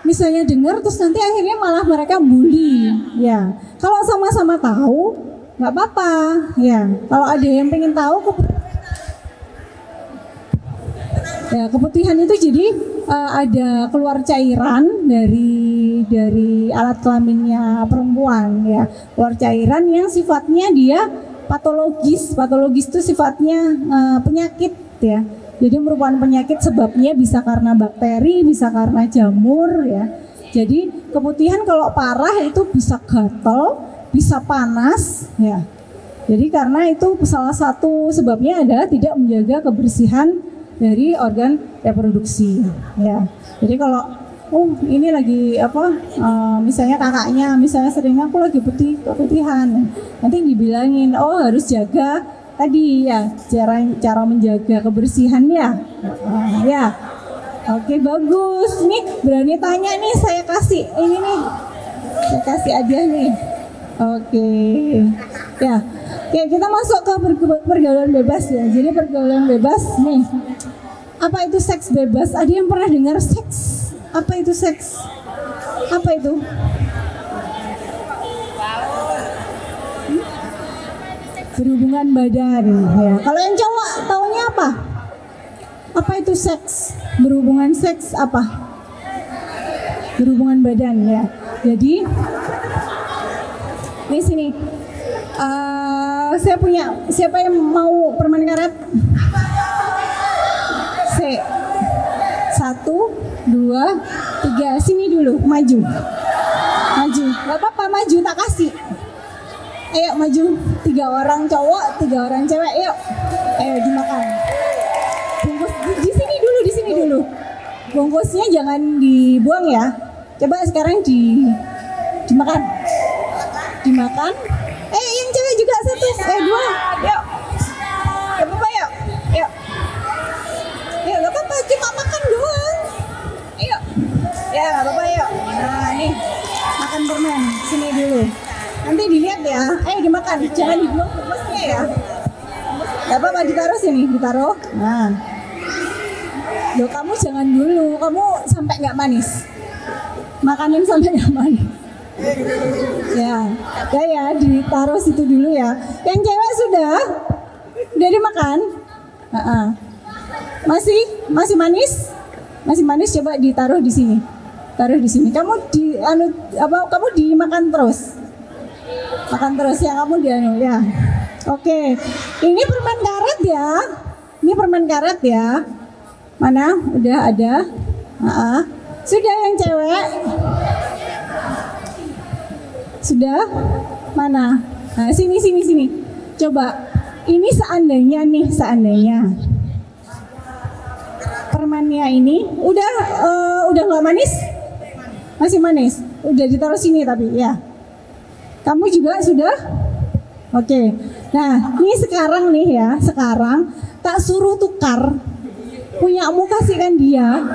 Speaker 4: misalnya dengar terus nanti akhirnya malah mereka bully ya. Kalau sama-sama tahu nggak apa-apa ya. Kalau ada yang pengen tahu keputihan itu jadi ada keluar cairan dari alat kelaminnya perempuan ya. Keluar cairan yang sifatnya dia patologis itu sifatnya penyakit ya. Jadi merupakan penyakit, sebabnya bisa karena bakteri, bisa karena jamur ya. Jadi keputihan kalau parah itu bisa gatal, bisa panas ya. Jadi karena itu salah satu sebabnya adalah tidak menjaga kebersihan dari organ reproduksi ya. Jadi kalau ini lagi misalnya kakaknya misalnya sering aku lagi keputihan, nanti dibilangin harus jaga tadi ya, cara menjaga kebersihan ya. Ya. Oke, bagus. Nih berani tanya nih, saya kasih ini nih. Saya kasih hadiah nih. Oke. Ya. Oke, kita masuk ke pergaulan bebas ya. Jadi pergaulan bebas nih. Apa itu seks bebas? Ada yang pernah dengar seks Apa itu seks? Apa itu? Berhubungan badan ya. Kalau yang cowok taunya apa? Apa itu seks? Berhubungan seks apa? Berhubungan badan ya. Jadi di sini saya punya, siapa yang mau permen karet? C. 1, 2, 3. Sini dulu, maju. Maju. Gak apa-apa, maju tak kasih. Ayo maju. 3 orang cowok, 3 orang cewek. Ayo dimakan. Bungkus di sini dulu. Bungkusnya jangan dibuang ya. Coba sekarang dimakan. Dimakan. Yang cewek juga 1, 2. Yuk. Gak apa-apa yuk. Yuk. Gak apa-apa, cuma makan doang. Ayo. Ya gak apa-apa yuk. Nah nih, makan permen. Sini dulu. Nanti dilihat ya. Dimakan. Jangan dibuang bungkusnya ya. Gak apa-apa, ditaruh sini. Ditaruh. Nah. Loh, kamu jangan dulu. Kamu sampai gak manis. Makanin sampai gak manis. Ya ditaruh situ dulu ya. Yang cewek sudah dimakan. Masih manis, coba ditaruh di sini. Taruh di sini. Kamu kamu dimakan terus. Makan terus ya, kamu ya. Oke. Ini permen karet ya. Ini permen karet ya. Mana? Udah ada. Sudah yang cewek. Sudah? Mana? Nah, sini. Coba. Ini seandainya permennya ini udah nggak manis? Masih manis? Udah ditaruh sini tapi ya. Kamu juga sudah? Oke. Nah, ini sekarang tak suruh tukar. Punyamu kasihkan dia.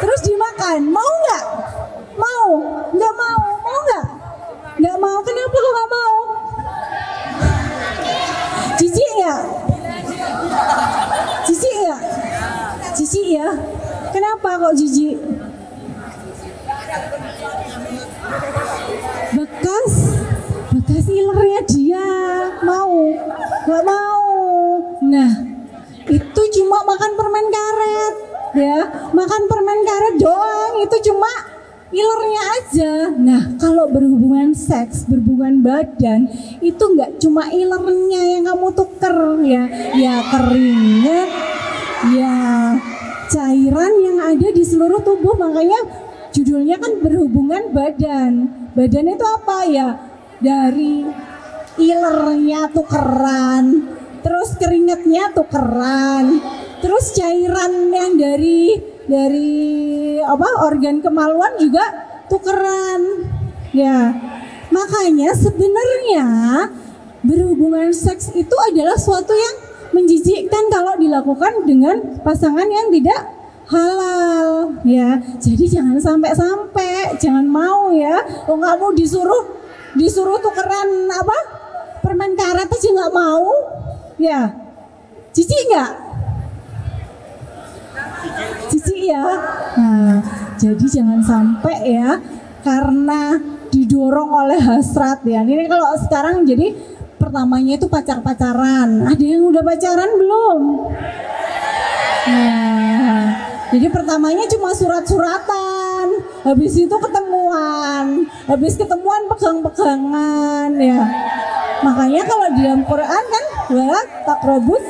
Speaker 4: Terus dimakan. Mau nggak? Mau? Nggak mau? Mau nggak? Nggak mau. Kenapa kok nggak mau? Jijik nggak? Jijik ya? Kenapa kok jijik? Bekas ilernya dia. Mau? Nggak mau. Nah, itu cuma makan permen karet. Ya, makan permen karet doang, itu cuma ilernya aja. Nah, kalau berhubungan seks, berhubungan badan, itu nggak cuma ilernya yang kamu tuker ya keringat, ya cairan yang ada di seluruh tubuh. Makanya judulnya kan berhubungan badan. Badan itu apa ya? Dari ilernya tukeran, terus keringatnya tukeran, terus cairan yang dari organ kemaluan juga tukeran. Ya. Makanya sebenarnya berhubungan seks itu adalah suatu yang menjijikkan kalau dilakukan dengan pasangan yang tidak halal ya. Jadi jangan sampai jangan mau ya. Oh, kamu disuruh tukeran permen karet aja nggak mau ya. Jijik nggak? Jijik ya. Nah, jadi jangan sampai ya, karena didorong oleh hasrat ya. Ini kalau sekarang jadi pertamanya itu pacaran. Ada yang udah pacaran belum? Nah, jadi pertamanya cuma surat-suratan, habis itu ketemuan, pegang-pegangan ya. Makanya kalau di dalam Quran kan, wala taqrabuz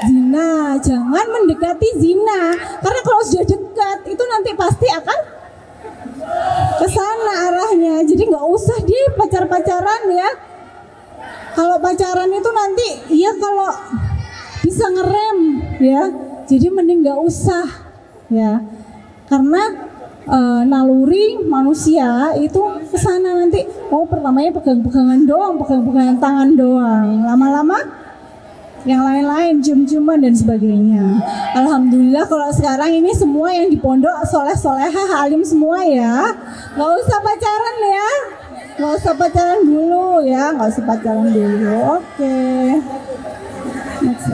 Speaker 4: zina, jangan mendekati zina, karena kalau sudah dekat itu nanti pasti akan ke sana arahnya. Jadi nggak usah dia pacaran ya. Kalau pacaran itu nanti ya kalau bisa ngerem ya, jadi mending nggak usah ya, karena naluri manusia itu kesana nanti. Pertamanya pegang-pegangan doang, pegang-pegangan tangan doang, lama-lama yang lain-lain, cium-ciuman dan sebagainya. Alhamdulillah kalau sekarang ini semua yang di pondok soleh-solehah, alim semua ya. Nggak usah pacaran ya, nggak usah pacaran dulu ya, nggak usah pacaran dulu. Oke. Next.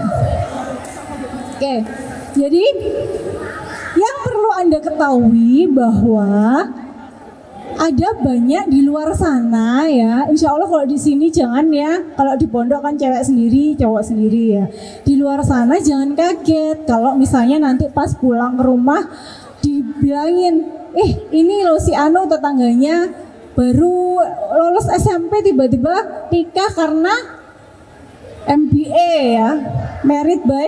Speaker 4: Oke. Jadi yang perlu Anda ketahui bahwa ada banyak di luar sana ya. Insya Allah kalau di sini jangan ya. Kalau di pondok kan cewek sendiri, cowok sendiri ya. Di luar sana jangan kaget kalau misalnya nanti pas pulang ke rumah dibilangin, ini loh si Anu tetangganya baru lulus SMP tiba-tiba nikah karena MBA ya, married by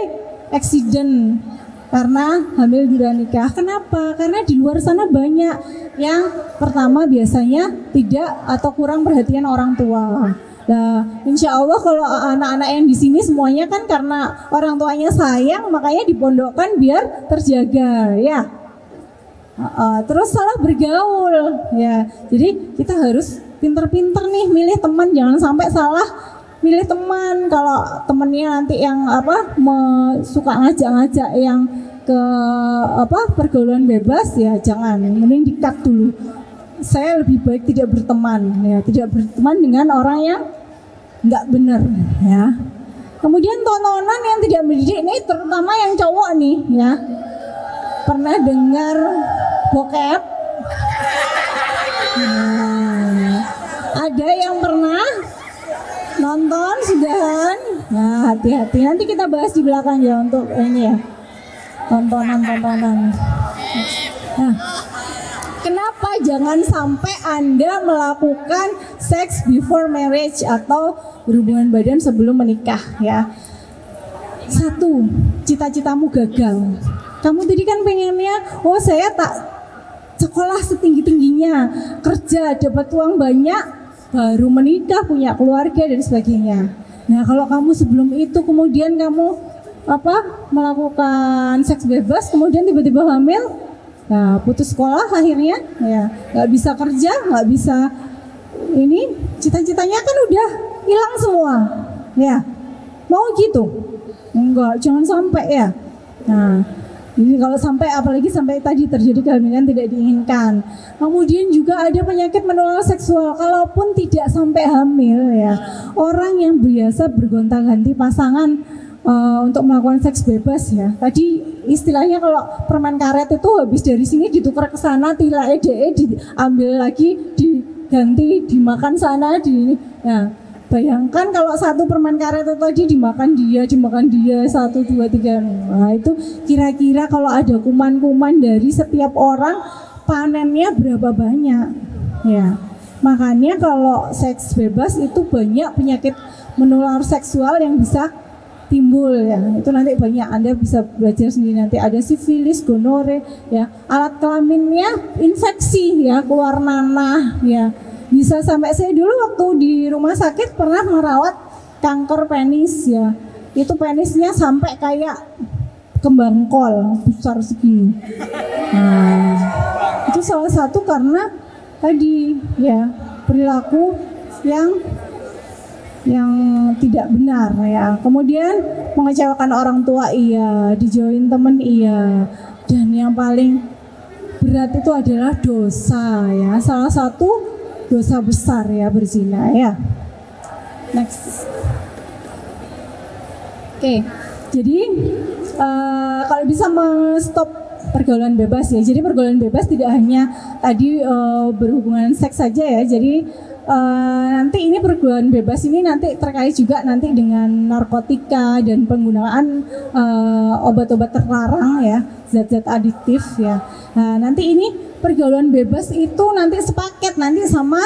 Speaker 4: accident, karena hamil di luar nikah. Kenapa? Karena di luar sana banyak yang pertama biasanya tidak atau kurang perhatian orang tua. Nah, insya Allah kalau anak-anak yang di sini semuanya kan karena orang tuanya sayang, makanya dipondokkan biar terjaga ya. Terus salah bergaul ya. Jadi kita harus pinter-pinter nih milih teman, jangan sampai salah milih teman. Kalau temennya nanti yang suka ngajak-ngajak yang ke pergaulan bebas ya jangan, mending di-cut dulu. Saya lebih baik tidak berteman ya, tidak berteman dengan orang yang nggak benar ya. Kemudian tontonan yang tidak mendidik ini terutama yang cowok nih ya. Pernah dengar bokep? Nah, ada yang pernah nonton sudahan? Nah, hati-hati, nanti kita bahas di belakang ya untuk ini ya, tontonan. Nah, kenapa jangan sampai Anda melakukan sex before marriage atau berhubungan badan sebelum menikah ya? Satu, cita-citamu gagal. Kamu tadi kan pengennya, saya tak sekolah setinggi-tingginya, kerja, dapat uang banyak, baru menikah, punya keluarga dan sebagainya. Nah, kalau kamu sebelum itu kemudian kamu melakukan seks bebas, kemudian tiba-tiba hamil, nah putus sekolah akhirnya, ya nggak bisa kerja, nggak bisa ini, cita-citanya kan udah hilang semua, ya mau gitu? Enggak, jangan sampai ya. Nah, jadi kalau sampai, apalagi sampai tadi terjadi kehamilan tidak diinginkan. Kemudian juga ada penyakit menular seksual, kalaupun tidak sampai hamil ya. Orang yang biasa bergonta-ganti pasangan untuk melakukan seks bebas ya. Tadi istilahnya kalau permen karet itu habis dari sini ditukar ke sana, tilae diambil lagi, diganti, dimakan sana, nah. Bayangkan kalau satu permen karet itu tadi dimakan dia 1, 2, 3. Nah itu kira-kira kalau ada kuman-kuman dari setiap orang panennya berapa banyak ya. Makanya kalau seks bebas itu banyak penyakit menular seksual yang bisa timbul ya. Itu nanti banyak, Anda bisa belajar sendiri, nanti ada sifilis, gonore ya. Alat kelaminnya infeksi ya, keluar nanah ya. Bisa sampai, saya dulu waktu di rumah sakit pernah merawat kanker penis ya. Itu penisnya sampai kayak kembang kol besar segini. Nah, itu salah satu karena tadi ya perilaku yang tidak benar ya. Kemudian mengecewakan orang tua iya, dijauhin temen iya. Dan yang paling berat itu adalah dosa ya. Salah satu dosa besar ya berzina ya. Next. Oke, jadi kalau bisa stop pergaulan bebas ya. Jadi pergaulan bebas tidak hanya tadi berhubungan seks saja ya. Jadi nanti ini pergaulan bebas ini nanti terkait juga nanti dengan narkotika dan penggunaan obat-obat terlarang ya, zat-zat adiktif ya. Nah, nanti ini pergaulan bebas itu nanti sepaket nanti sama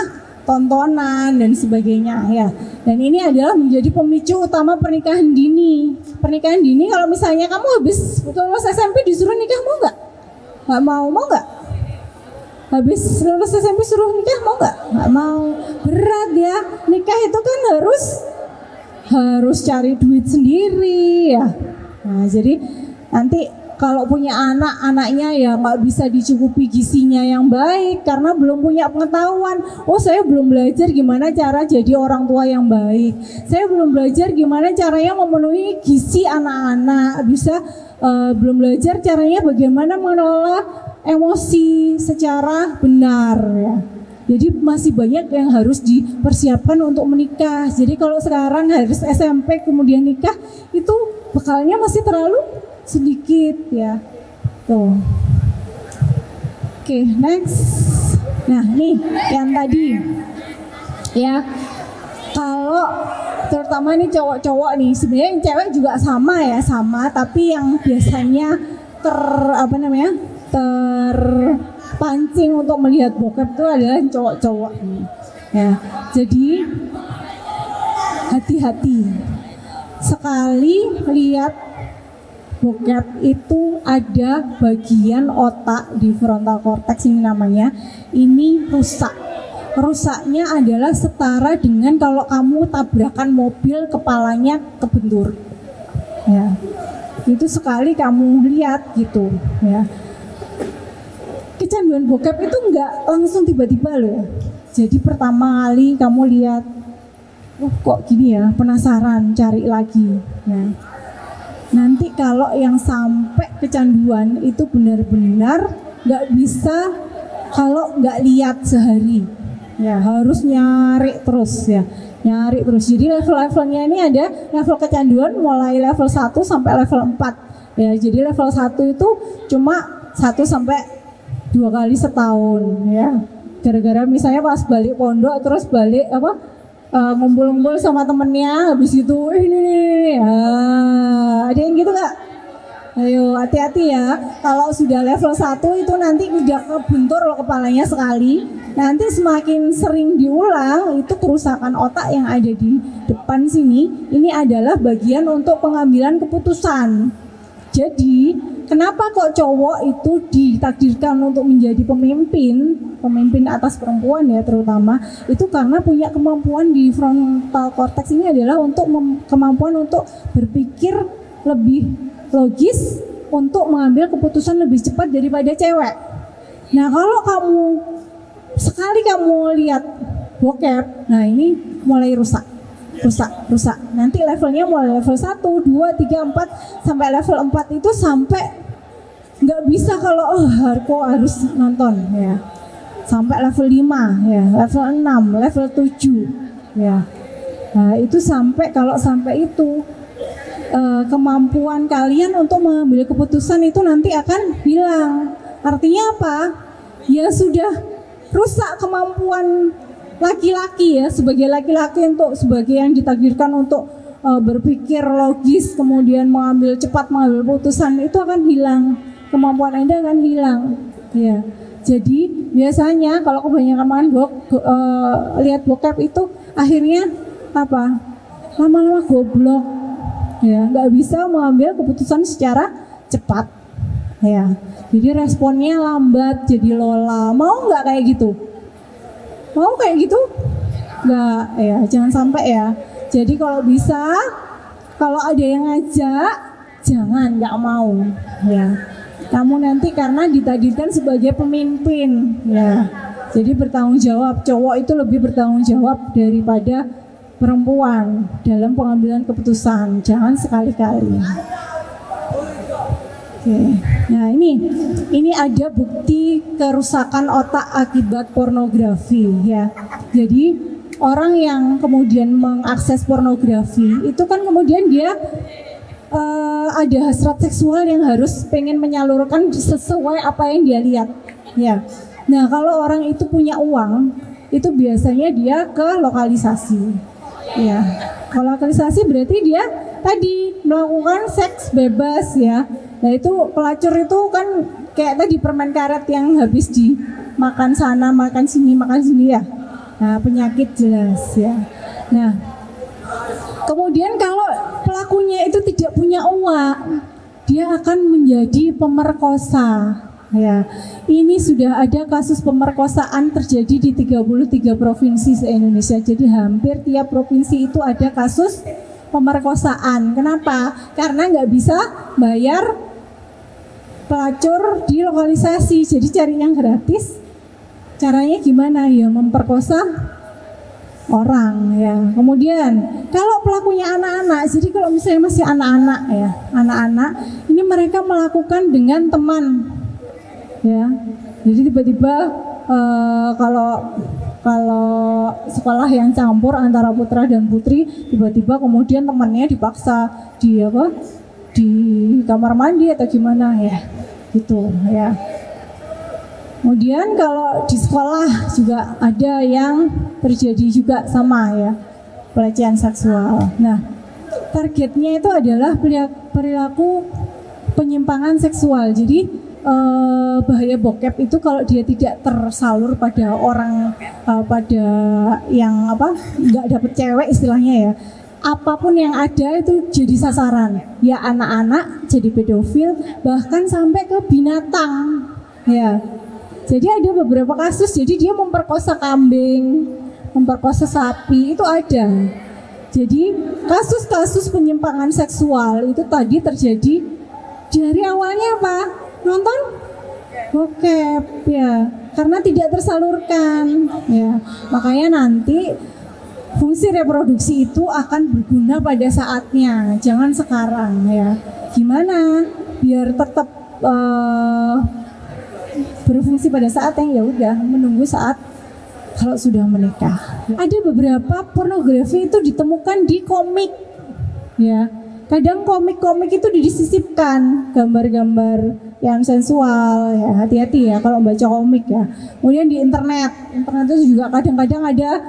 Speaker 4: tontonan dan sebagainya ya. Dan ini adalah menjadi pemicu utama pernikahan dini. Pernikahan dini kalau misalnya kamu habis lulus SMP disuruh nikah, mau nggak? Nggak mau, mau nggak? Habis lulus SMP suruh nikah, mau nggak? Nggak mau. Berat ya. Nikah itu kan harus cari duit sendiri ya. Nah, jadi nanti kalau punya anak-anaknya ya nggak bisa dicukupi gizinya yang baik karena belum punya pengetahuan. Oh, saya belum belajar gimana cara jadi orang tua yang baik. Saya belum belajar gimana caranya memenuhi gizi anak-anak. Belum belajar caranya bagaimana mengelola emosi secara benar ya. Jadi masih banyak yang harus dipersiapkan untuk menikah. Jadi kalau sekarang harus SMP kemudian nikah, itu bekalnya masih terlalu sedikit ya. Tuh. Oke, next. Nah, nih yang tadi ya. Kalau terutama nih cowok-cowok nih, sebenarnya yang cewek juga sama ya, sama, tapi yang biasanya terpancing untuk melihat bokep itu adalah cowok-cowok nih. Ya, jadi hati-hati. Sekali lihat bokep itu ada bagian otak di frontal cortex ini namanya, ini rusak. Rusaknya adalah setara dengan kalau kamu tabrakan mobil kepalanya kebentur. Ya. Itu sekali kamu lihat gitu, ya. Kecanduan bokep itu enggak langsung tiba-tiba loh. Jadi pertama kali kamu lihat, kok gini ya, penasaran, cari lagi. Ya. Nanti kalau yang sampai kecanduan itu benar-benar nggak bisa kalau nggak lihat sehari. Ya, harus nyari terus ya. Nyari terus. Jadi level-levelnya ini ada level kecanduan mulai level 1 sampai level 4. Ya, jadi level 1 itu cuma 1 sampai 2 kali setahun ya. Gara-gara misalnya pas balik pondok terus balik ngumpul-ngumpul sama temennya, habis itu ini ada yang gitu nggak? Ayo hati-hati ya, kalau sudah level 1 itu nanti udah kebentur loh kepalanya sekali. Nanti semakin sering diulang, itu kerusakan otak yang ada di depan sini, ini adalah bagian untuk pengambilan keputusan. Jadi kenapa kok cowok itu ditakdirkan untuk menjadi pemimpin atas perempuan ya terutama, itu karena punya kemampuan di frontal cortex ini adalah untuk kemampuan untuk berpikir lebih logis, untuk mengambil keputusan lebih cepat daripada cewek. Nah kalau sekali kamu lihat bokep, nah ini mulai rusak. Nanti levelnya mulai level 1, 2, 3, 4 sampai level 4 itu sampai nggak bisa kalau hardcore harus nonton ya. Sampai level 5 ya, level 6, level 7 ya. Nah, itu kalau sampai itu kemampuan kalian untuk mengambil keputusan itu nanti akan hilang. Artinya apa? Ya sudah rusak kemampuan laki-laki ya, sebagai laki-laki sebagai yang ditakdirkan untuk berpikir logis, kemudian cepat mengambil keputusan, itu akan hilang. Kemampuan Anda akan hilang. Ya. Jadi biasanya kalau kebanyakan lihat bokep itu akhirnya apa? Lama-lama goblok. Ya, nggak bisa mengambil keputusan secara cepat. Ya. Jadi responnya lambat, jadi lola. Mau nggak kayak gitu? Mau kayak gitu? Nggak, ya jangan sampai ya. Jadi kalau bisa, kalau ada yang ngajak, jangan, nggak mau. Ya, kamu nanti karena ditakdirkan sebagai pemimpin. Ya, jadi bertanggung jawab. Cowok itu lebih bertanggung jawab daripada perempuan dalam pengambilan keputusan. Jangan sekali-kali. Oke. Nah ini ada bukti kerusakan otak akibat pornografi ya. Jadi orang yang kemudian mengakses pornografi itu kan kemudian dia ada hasrat seksual yang harus pengen menyalurkan sesuai apa yang dia lihat ya. Nah kalau orang itu punya uang itu biasanya dia ke lokalisasi ya. Kalau lokalisasi berarti dia tadi melakukan seks bebas ya. Nah itu pelacur itu kan kayak tadi permen karet yang habis dimakan sana, makan sini ya. Nah penyakit jelas ya. Nah kemudian kalau pelakunya itu tidak punya uang, dia akan menjadi pemerkosa. Ya, ini sudah ada kasus pemerkosaan terjadi di 33 provinsi se-Indonesia. Jadi hampir tiap provinsi itu ada kasus pemerkosaan. Kenapa? Karena nggak bisa bayar pelacur di lokalisasi. Jadi cari yang gratis. Caranya gimana? Ya memperkosa orang ya. Kemudian kalau pelakunya anak-anak, jadi kalau misalnya masih anak-anak ya, anak-anak ini mereka melakukan dengan teman. Ya, jadi tiba-tiba kalau sekolah yang campur antara putra dan putri, tiba-tiba kemudian temannya dipaksa di kamar mandi atau gimana ya, gitu ya. Kemudian kalau di sekolah juga ada yang terjadi juga sama ya, pelecehan seksual. Nah, targetnya itu adalah perilaku penyimpangan seksual. Jadi bahaya bokep itu kalau dia tidak tersalur pada orang, pada yang nggak dapet cewek istilahnya ya, apapun yang ada itu jadi sasaran. Ya anak-anak jadi pedofil, bahkan sampai ke binatang ya. Jadi ada beberapa kasus, jadi dia memperkosa kambing, memperkosa sapi, itu ada. Jadi kasus-kasus penyimpangan seksual itu tadi terjadi dari awalnya apa? Nonton bokep ya, karena tidak tersalurkan ya. Makanya nanti fungsi reproduksi itu akan berguna pada saatnya, jangan sekarang ya. Gimana biar tetap berfungsi pada saat yang ya udah menunggu saat kalau sudah menikah. Ada beberapa pornografi itu ditemukan di komik ya. Kadang komik-komik itu disisipkan gambar-gambar yang sensual ya, hati-hati ya kalau baca komik ya. Kemudian di internet itu juga kadang-kadang ada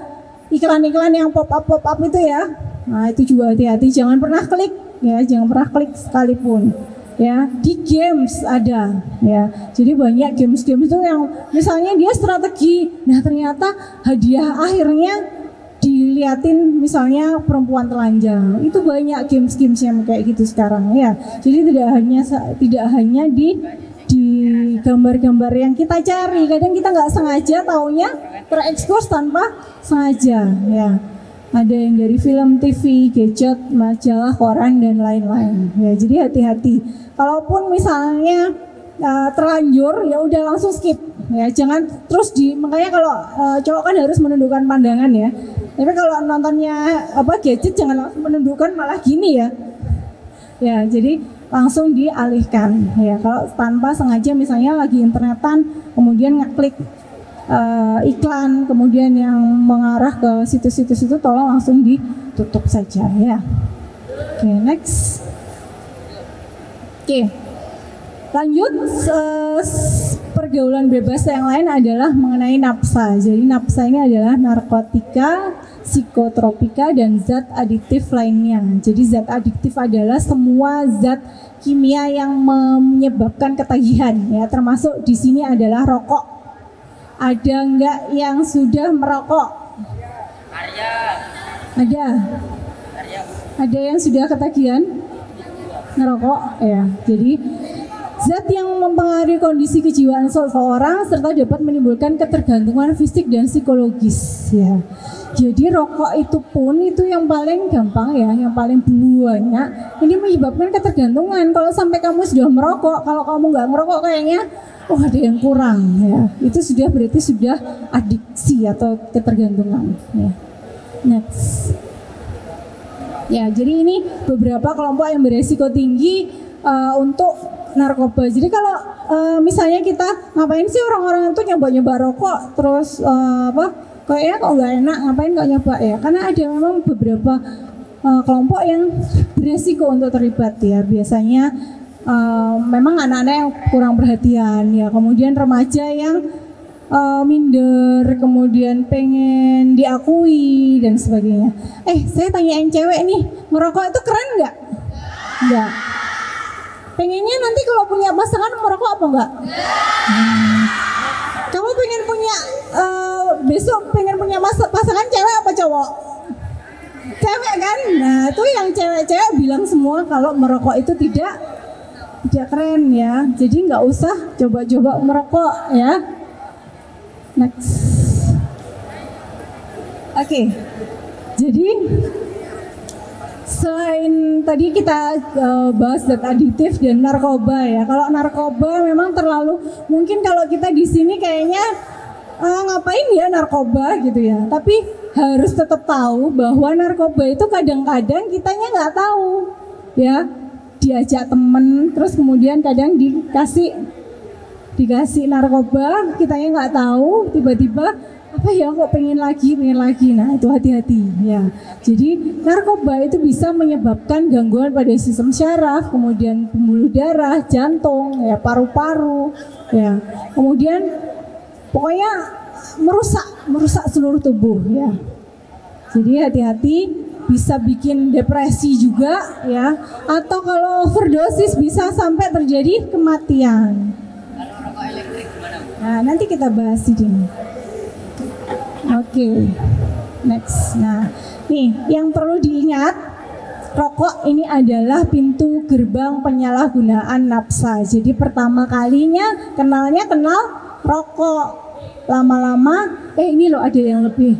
Speaker 4: iklan-iklan yang pop up itu ya. Nah itu juga hati-hati, jangan pernah klik ya, jangan pernah klik sekalipun. Ya, di games ada ya. Jadi banyak games itu yang misalnya dia strategi, nah ternyata hadiah akhirnya diliatin misalnya perempuan telanjang. Itu banyak games yang kayak gitu sekarang ya. Jadi tidak hanya di gambar-gambar yang kita cari, kadang kita nggak sengaja taunya terekspos tanpa sengaja ya. Ada yang dari film, TV, gadget, majalah, koran dan lain-lain. Ya, jadi hati-hati. Kalaupun misalnya terlanjur, ya udah langsung skip. Ya, jangan terus makanya kalau cowok kan harus menundukkan pandangan ya. Tapi kalau nontonnya gadget jangan langsung menundukkan, malah gini ya. Ya, jadi langsung dialihkan. Ya, kalau tanpa sengaja misalnya lagi internetan, kemudian ngeklik iklan kemudian yang mengarah ke situs-situs itu, tolong langsung ditutup saja ya. Oke, next. Oke, lanjut. Pergaulan bebas yang lain adalah mengenai nafsa. Jadi nafsa ini adalah narkotika, psikotropika, dan zat adiktif lainnya. Jadi zat adiktif adalah semua zat kimia yang menyebabkan ketagihan ya, termasuk di sini adalah rokok. Ada enggak yang sudah merokok? Ada yang sudah ketagihan ngerokok ya. Jadi zat yang mempengaruhi kondisi kejiwaan seseorang serta dapat menimbulkan ketergantungan fisik dan psikologis ya. Jadi rokok itu pun itu yang paling gampang ya, yang paling banyak ini menyebabkan ketergantungan. Kalau sampai kamu sudah merokok, kalau kamu nggak merokok kayaknya ada yang kurang ya. Itu sudah berarti sudah adiksi atau ketergantungan ya. Next. Ya, jadi ini beberapa kelompok yang beresiko tinggi untuk narkoba. Jadi kalau misalnya kita ngapain sih orang-orang itu nyoba-nyoba rokok terus kayaknya kok nggak enak, ngapain kok nyoba ya? Karena ada memang beberapa kelompok yang beresiko untuk terlibat ya. Biasanya memang anak-anak yang kurang perhatian ya, kemudian remaja yang minder, kemudian pengen diakui dan sebagainya. Saya tanyain cewek nih, ngerokok itu keren nggak? Nggak. Pengennya nanti kalau punya pasangan merokok apa enggak? Kamu pengen punya besok pengen punya pasangan cewek apa cowok? Cewek kan? Nah itu yang cewek-cewek bilang semua kalau merokok itu tidak keren ya. Jadi nggak usah coba-coba merokok ya. Next. Oke. Jadi selain tadi kita bahas zat adiktif dan narkoba ya. Kalau narkoba memang terlalu, mungkin kalau kita di sini kayaknya ngapain ya narkoba gitu ya. Tapi harus tetap tahu bahwa narkoba itu kadang-kadang kitanya nggak tahu ya. Diajak temen, terus kemudian kadang dikasih narkoba, kitanya nggak tahu, tiba-tiba apa ya kok pengen lagi. Nah itu hati-hati ya. Jadi narkoba itu bisa menyebabkan gangguan pada sistem syaraf, kemudian pembuluh darah, jantung, ya paru-paru, ya. Kemudian pokoknya merusak seluruh tubuh ya. Jadi hati-hati, bisa bikin depresi juga ya, atau kalau overdosis bisa sampai terjadi kematian. Nah, nanti kita bahas ini. Oke, next. Nah, nih yang perlu diingat, rokok ini adalah pintu gerbang penyalahgunaan nafsa. Jadi pertama kalinya kenal rokok. Lama-lama, ini loh ada yang lebih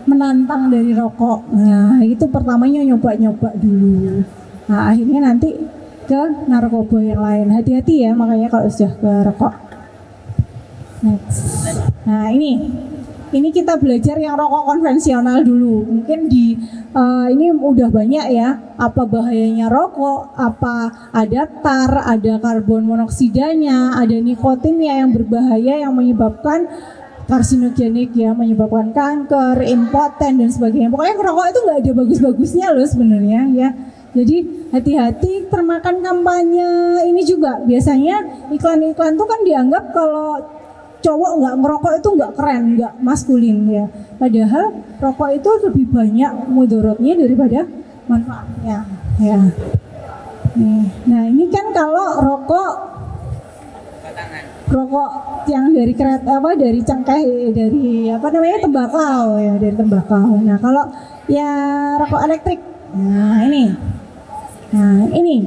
Speaker 4: menantang dari rokok. Nah, itu pertamanya nyoba-nyoba dulu. Nah, akhirnya nanti ke narkoba yang lain. Hati-hati ya, makanya kalau sudah ke rokok. Next. Nah, ini kita belajar yang rokok konvensional dulu. Mungkin ini udah banyak ya, apa bahayanya rokok, apa ada tar, ada karbon monoksidanya, ada nikotinnya yang berbahaya yang menyebabkan karsinogenik ya, menyebabkan kanker, impoten dan sebagainya. Pokoknya rokok itu nggak ada bagus-bagusnya loh sebenarnya ya. Jadi hati-hati termakan kampanye ini juga. Biasanya iklan-iklan tuh kan dianggap kalau cowok nggak ngerokok itu nggak keren, nggak maskulin ya. Padahal rokok itu lebih banyak mudaratnya daripada manfaatnya ya. Nah ini kan kalau rokok yang dari dari cengkeh, dari tembakau ya, dari tembakau. Nah kalau ya rokok elektrik, nah ini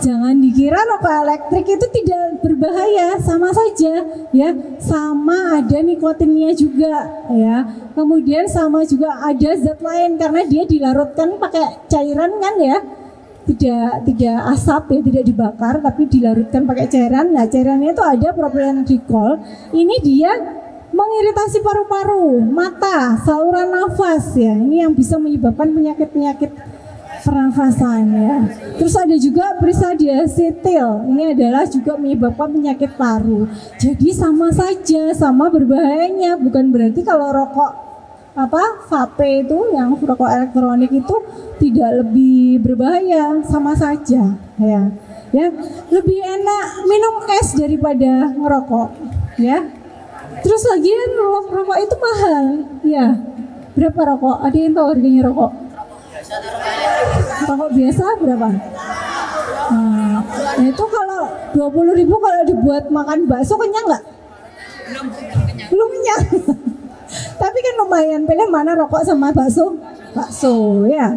Speaker 4: jangan dikira rokok elektrik itu tidak berbahaya, sama saja ya, sama ada nikotinnya juga ya, kemudian sama juga ada zat lain karena dia dilarutkan pakai cairan kan ya, tidak asap ya, tidak dibakar tapi dilarutkan pakai cairan. Nah cairannya itu ada propylene glycol, ini dia mengiritasi paru-paru, mata, saluran nafas ya, ini yang bisa menyebabkan penyakit pernafasan ya. Terus ada juga prisadiacetyl, ini adalah juga menyebabkan penyakit paru. Jadi sama saja, sama berbahayanya. Bukan berarti kalau rokok vape itu, yang rokok elektronik itu tidak lebih berbahaya, sama saja ya. Lebih enak minum es daripada ngerokok ya. Terus lagi rokok itu mahal ya. Berapa rokok? Ada yang tahu harganya rokok? Rokok biasa berapa? Nah itu kalau 20.000 kalau dibuat makan bakso kenyang nggak? Belum kenyang. Tapi kan lumayan, pilih mana rokok sama bakso ya.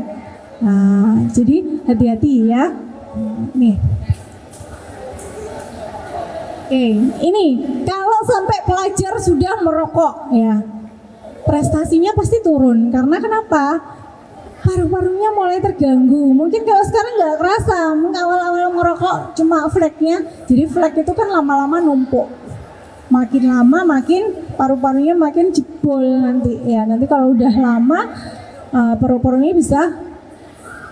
Speaker 4: Nah jadi hati-hati ya. Nih. Ini kalau sampai pelajar sudah merokok ya, prestasinya pasti turun. Karena kenapa? Paru-parunya mulai terganggu. Mungkin kalau sekarang nggak kerasa, awal-awal ngerokok cuma fleknya. Jadi flek itu kan lama-lama numpuk. Makin lama makin paru-parunya makin jebol nanti ya. Nanti kalau udah lama paru-parunya bisa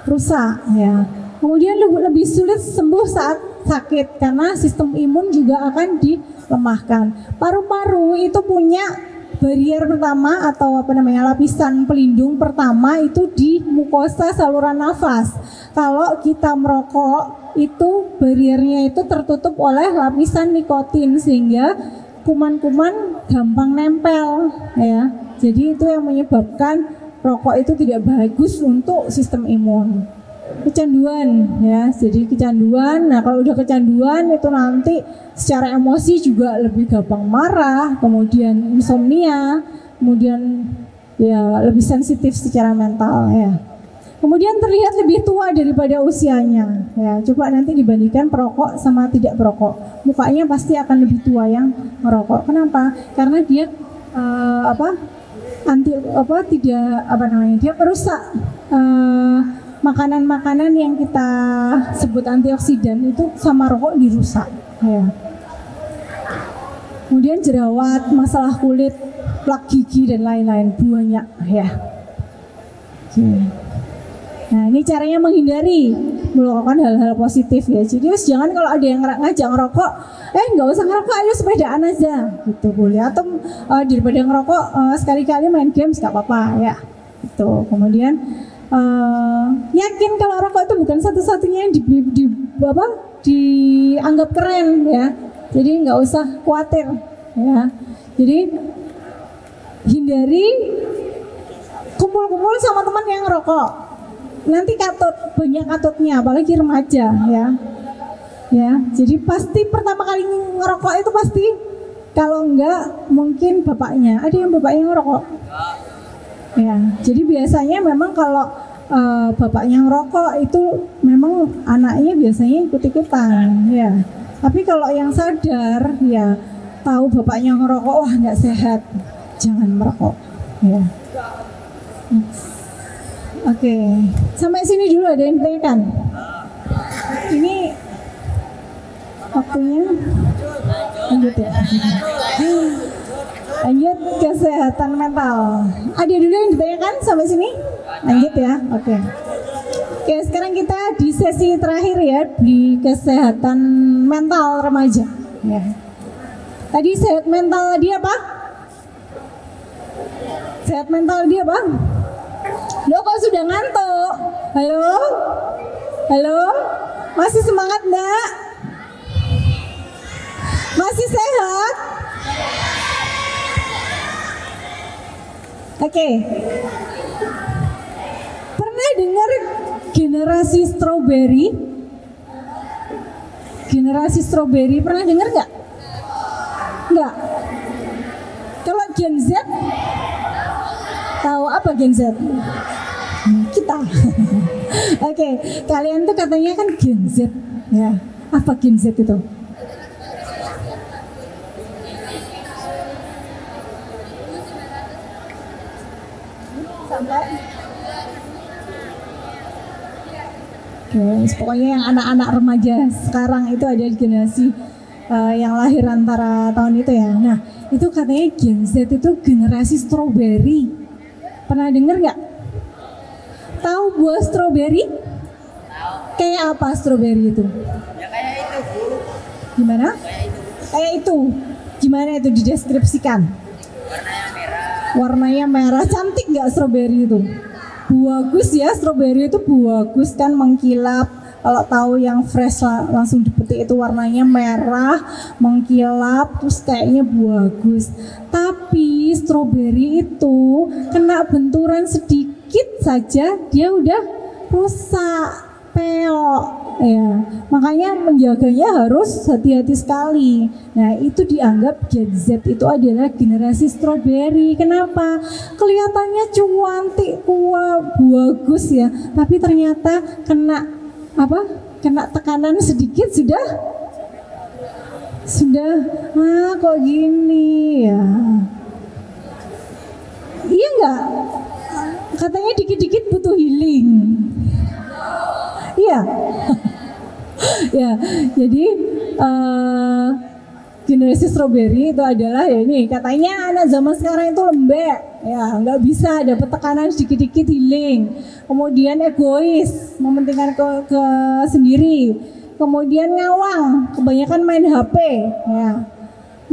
Speaker 4: rusak ya. Kemudian lebih sulit sembuh saat sakit karena sistem imun juga akan dilemahkan. Paru-paru itu punya barier pertama atau lapisan pelindung pertama itu di mukosa saluran nafas. Kalau kita merokok itu bariernya itu tertutup oleh lapisan nikotin sehingga kuman-kuman gampang nempel ya. Jadi itu yang menyebabkan rokok itu tidak bagus untuk sistem imun. Kecanduan ya, jadi kecanduan. Nah kalau udah kecanduan itu nanti secara emosi juga lebih gampang marah, kemudian insomnia, kemudian ya lebih sensitif secara mental ya. Kemudian terlihat lebih tua daripada usianya ya. Coba nanti dibandingkan perokok sama tidak perokok, mukanya pasti akan lebih tua yang merokok. Kenapa? Karena dia dia merusak makanan-makanan yang kita sebut antioksidan itu sama rokok dirusak ya. Kemudian jerawat, masalah kulit, plak gigi dan lain-lain banyak ya. Nah ini caranya menghindari. melakukan hal-hal positif ya. Jadi jangan kalau ada yang ngajak ngerokok, nggak usah ngerokok, ayo sepedaan aja gitu boleh. Atau daripada ngerokok sekali-kali main games nggak apa-apa ya. Gitu. Kemudian yakin kalau rokok itu bukan satu-satunya yang dianggap keren ya. Jadi nggak usah khawatir ya. Jadi hindari kumpul-kumpul sama teman yang ngerokok. Nanti banyak katutnya, apalagi remaja ya. Ya, jadi pasti pertama kali ngerokok itu pasti, kalau enggak mungkin bapaknya. Ada yang bapaknya ngerokok. Ya, jadi biasanya memang kalau bapaknya ngerokok itu memang anaknya biasanya ikut-ikutan ya. Tapi kalau yang sadar ya, tahu bapaknya ngerokok, wah nggak sehat, jangan merokok ya. Oke, sampai sini dulu ada yang ditanyakan? Ini waktunya lanjut ya. Lanjut kesehatan mental. Ada dulu yang ditanyakan sampai sini? Lanjut ya. Oke. Oke, sekarang kita di sesi terakhir ya, di kesehatan mental remaja. Ya. Tadi sehat mental dia apa? Sehat mental dia apa? Lo kok sudah ngantuk? Halo? Halo? Masih semangat enggak? Masih sehat? Oke. Pernah dengar generasi strawberry? Generasi strawberry pernah dengar nggak? Nggak. Kalau Gen Z, tahu apa Gen Z? Kita. Oke, kalian tuh katanya kan Gen Z, ya. Apa Gen Z itu? Oke, pokoknya yang anak-anak remaja sekarang itu ada di generasi yang lahir antara tahun itu ya. Nah, itu katanya Gen Z itu generasi strawberry. Pernah dengar nggak? Tahu buah strawberry? Kayak apa strawberry itu?
Speaker 5: Ya kayak itu, Bu.
Speaker 4: Gimana? Kayak itu. Gimana itu dideskripsikan?
Speaker 5: Warnanya merah.
Speaker 4: Warnanya merah, cantik nggak strawberry itu? Bagus ya, strawberry itu bagus kan, mengkilap. Kalau tahu yang fresh langsung dipetik itu warnanya merah, mengkilap, terus kayaknya bagus. Tapi strawberry itu kena benturan sedikit saja dia udah rusak, peok ya. Makanya menjaganya harus hati-hati sekali. Nah, itu dianggap Gen Z itu adalah generasi strawberry. Kenapa? Kelihatannya cantik, bagus ya, tapi ternyata kena tekanan sedikit sudah kok gini ya. Iya enggak? Katanya dikit-dikit butuh healing. Iya. Ya, jadi generasi strawberry itu adalah ya ini, katanya anak zaman sekarang itu lembek ya, nggak bisa dapat tekanan sedikit-dikit healing, kemudian egois, mementingkan ke sendiri, kemudian ngawang, kebanyakan main HP ya,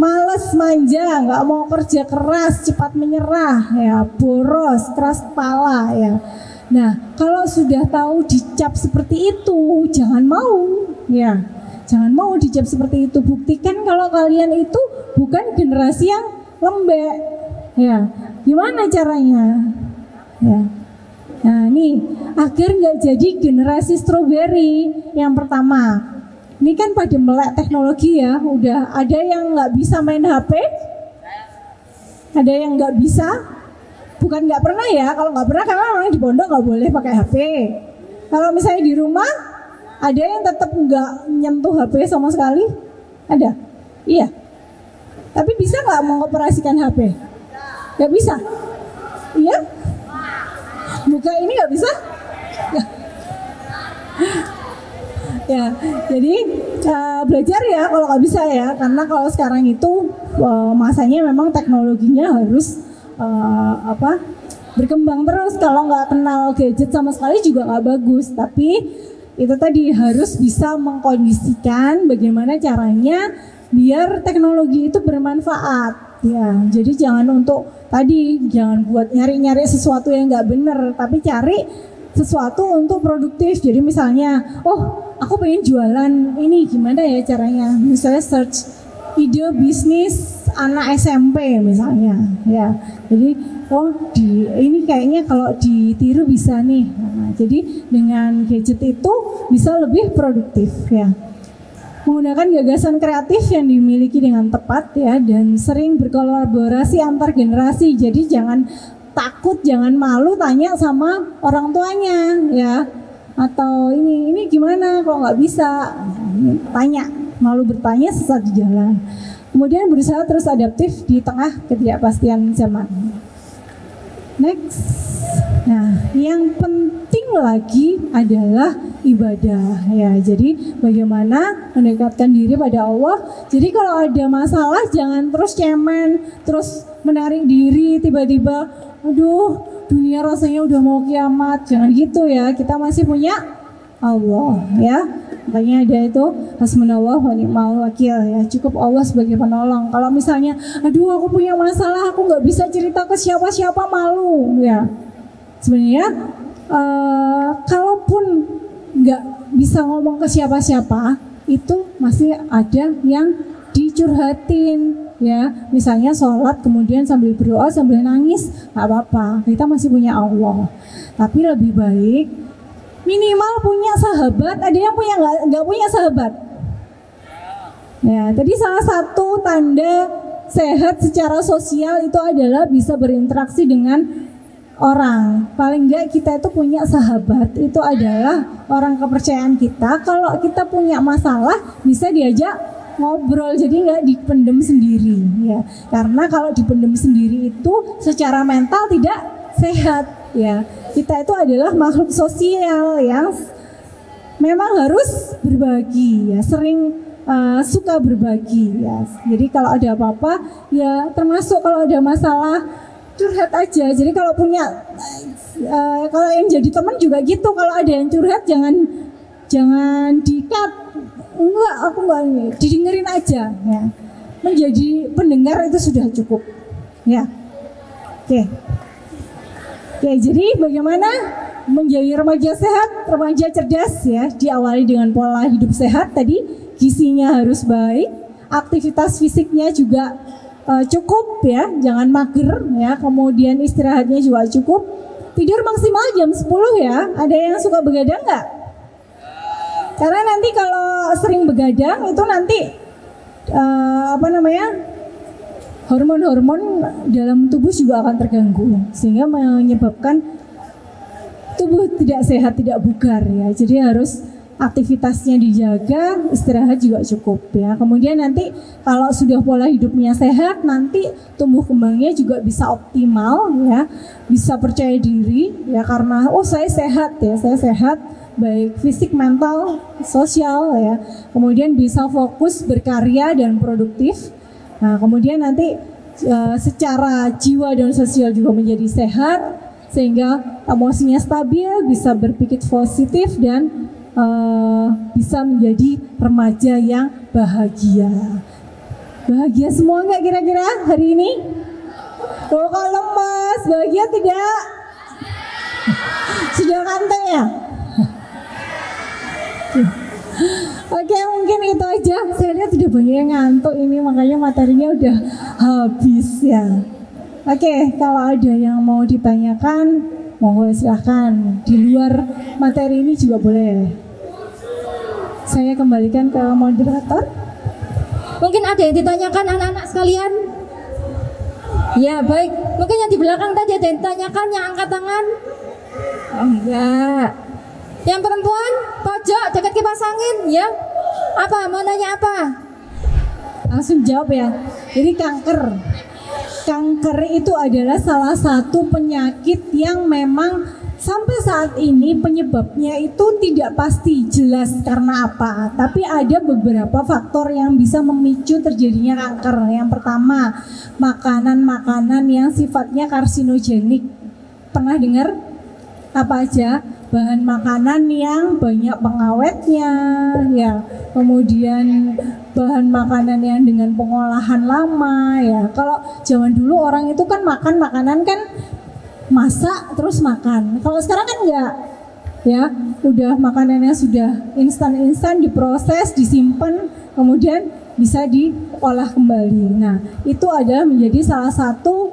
Speaker 4: males, manja, nggak mau kerja keras, cepat menyerah ya, boros, keras kepala ya. Nah, kalau sudah tahu dicap seperti itu, jangan mau ya. Jangan mau dicap seperti itu. Buktikan kalau kalian itu bukan generasi yang lembek. Ya, gimana caranya? Ya. Nah, nih agar nggak jadi generasi strawberry. Yang pertama, ini kan pada melek teknologi ya. Udah ada yang nggak bisa main HP, ada yang nggak bisa. Bukan nggak pernah ya. Kalau nggak pernah karena orang di pondok nggak boleh pakai HP. Kalau misalnya di rumah, ada yang tetap nggak nyentuh HP sama sekali? Ada? Iya. Tapi bisa nggak mengoperasikan HP? Nggak bisa? Iya? Buka ini nggak bisa? Ya, jadi belajar ya kalau nggak bisa ya. Karena kalau sekarang itu masanya memang teknologinya harus berkembang terus. Kalau nggak kenal gadget sama sekali juga nggak bagus. Tapi itu tadi harus bisa mengkondisikan bagaimana caranya biar teknologi itu bermanfaat ya. Jadi jangan jangan buat nyari-nyari sesuatu yang nggak bener, tapi cari sesuatu untuk produktif. Jadi misalnya, oh aku pengen jualan ini, gimana ya caranya? Misalnya search ide bisnis anak SMP misalnya ya. Jadi ini kayaknya kalau ditiru bisa nih. Nah, jadi dengan gadget itu bisa lebih produktif ya. Menggunakan gagasan kreatif yang dimiliki dengan tepat ya, dan sering berkolaborasi antar generasi. Jadi jangan takut, jangan malu tanya sama orang tuanya ya. Atau ini gimana kok nggak bisa? Tanya, malu bertanya sesat di jalan. Kemudian berusaha terus adaptif di tengah ketidakpastian zaman. Next. Nah, yang penting lagi adalah ibadah ya. Jadi bagaimana mendekatkan diri pada Allah. Jadi kalau ada masalah jangan terus cemen, terus menarik diri, tiba-tiba aduh dunia rasanya udah mau kiamat. Jangan gitu ya. Kita masih punya Allah ya. Makanya ada itu hasbunallah wa ni'mal wakil ya. Cukup Allah sebagai penolong. Kalau misalnya aduh aku punya masalah, aku nggak bisa cerita ke siapa-siapa, malu ya. Sebenarnya kalaupun nggak bisa ngomong ke siapa-siapa, itu masih ada yang dicurhatin ya. Misalnya sholat kemudian sambil berdoa sambil nangis, nggak apa-apa, kita masih punya Allah. Tapi lebih baik minimal punya sahabat. Ada yang punya nggak punya sahabat ya. Tadi salah satu tanda sehat secara sosial itu adalah bisa berinteraksi dengan orang. Paling enggak kita itu punya sahabat, itu adalah orang kepercayaan kita. Kalau kita punya masalah bisa diajak ngobrol, jadi nggak dipendem sendiri ya. Karena kalau dipendem sendiri itu secara mental tidak sehat ya. Kita itu adalah makhluk sosial yang memang harus berbagi ya, sering suka berbagi ya. Jadi kalau ada apa-apa ya, termasuk kalau ada masalah curhat aja. Jadi kalau punya kalau yang jadi teman juga gitu, kalau ada yang curhat jangan di-cut. Enggak, aku enggak, didengerin aja ya. Menjadi pendengar itu sudah cukup ya. Oke, jadi bagaimana menjadi remaja sehat, remaja cerdas ya? Diawali dengan pola hidup sehat tadi, gizinya harus baik, aktivitas fisiknya juga cukup ya, jangan mager ya. Kemudian istirahatnya juga cukup, tidur maksimal jam 10 ya. Ada yang suka begadang nggak? Karena nanti kalau sering begadang itu nanti hormon-hormon dalam tubuh juga akan terganggu, sehingga menyebabkan tubuh tidak sehat, tidak bugar ya. Jadi harus aktivitasnya dijaga, istirahat juga cukup ya. Kemudian nanti kalau sudah pola hidupnya sehat, nanti tumbuh kembangnya juga bisa optimal ya, bisa percaya diri ya, karena saya sehat ya, saya sehat baik fisik, mental, sosial ya. Kemudian bisa fokus berkarya dan produktif. Nah, kemudian nanti secara jiwa dan sosial juga menjadi sehat, sehingga emosinya stabil, bisa berpikir positif dan bisa menjadi remaja yang bahagia. Bahagia semua nggak kira-kira hari ini? Tuh kalau lemas, bahagia tidak? Sudah kantong ya? Oke, mungkin itu aja. Saya lihat tidak banyak yang ngantuk ini, makanya materinya udah habis ya. Oke, kalau ada yang mau ditanyakan, monggo silahkan. Di luar materi ini juga boleh. Saya kembalikan ke moderator.
Speaker 1: Mungkin ada yang ditanyakan anak-anak sekalian? Ya baik, mungkin yang di belakang tadi ada yang ditanyakan, yang angkat tangan? Oh enggak. Yang perempuan, pojok dekat kipas angin, ya? Apa? Mau nanya apa?
Speaker 4: Langsung jawab ya. Jadi kanker itu adalah salah satu penyakit yang memang sampai saat ini penyebabnya itu tidak pasti jelas karena apa. Tapi ada beberapa faktor yang bisa memicu terjadinya kanker. Yang pertama, makanan-makanan yang sifatnya karsinogenik. Pernah dengar? Apa aja? bahan makanan yang banyak pengawetnya, ya, kemudian bahan makanan yang dengan pengolahan lama, ya. Kalau zaman dulu orang itu kan makan makanan kan masak terus makan. Kalau sekarang kan enggak, ya, udah makanannya sudah instan-instan diproses, disimpan, kemudian bisa diolah kembali. Nah, itu adalah menjadi salah satu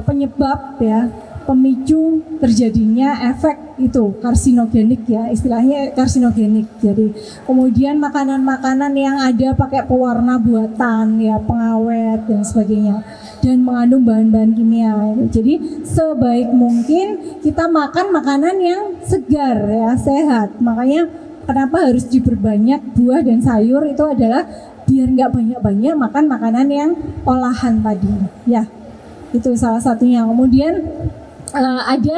Speaker 4: penyebab, ya, pemicu terjadinya efek itu karsinogenik, ya, istilahnya karsinogenik. Jadi kemudian makanan-makanan yang ada pakai pewarna buatan, ya, pengawet dan sebagainya, dan mengandung bahan-bahan kimia. Jadi sebaik mungkin kita makan makanan yang segar, ya, sehat. Makanya kenapa harus diperbanyak buah dan sayur itu adalah biar nggak banyak-banyak makan makanan yang olahan tadi, ya. Itu salah satunya. Kemudian ada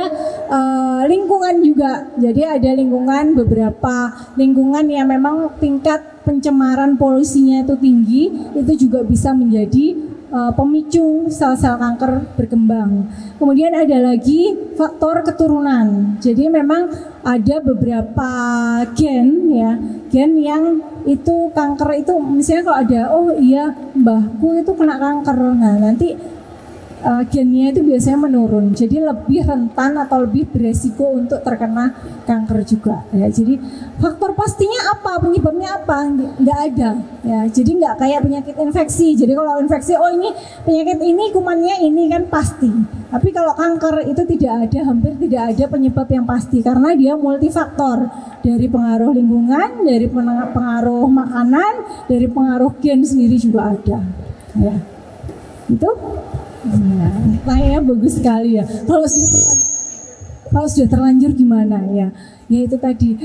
Speaker 4: lingkungan juga. Jadi ada lingkungan, beberapa lingkungan yang memang tingkat pencemaran polusinya itu tinggi, itu juga bisa menjadi pemicu sel-sel kanker berkembang. Kemudian ada lagi faktor keturunan. Jadi memang ada beberapa gen, ya, gen yang itu kanker itu, misalnya kalau ada, oh iya mbahku itu kena kanker, nah nanti gennya itu biasanya menurun, jadi lebih rentan atau lebih beresiko untuk terkena kanker juga, ya. Jadi faktor pastinya apa, penyebabnya apa, nggak ada, ya. Jadi nggak kayak penyakit infeksi. Jadi kalau infeksi, oh ini penyakit ini kumannya ini kan pasti. Tapi kalau kanker itu tidak ada, hampir tidak ada penyebab yang pasti karena dia multifaktor, dari pengaruh lingkungan, dari pengaruh makanan, dari pengaruh gen sendiri juga ada, ya. Itu. Nah, bagus sekali, ya. Kalau sudah terlanjur gimana, ya? Ya itu tadi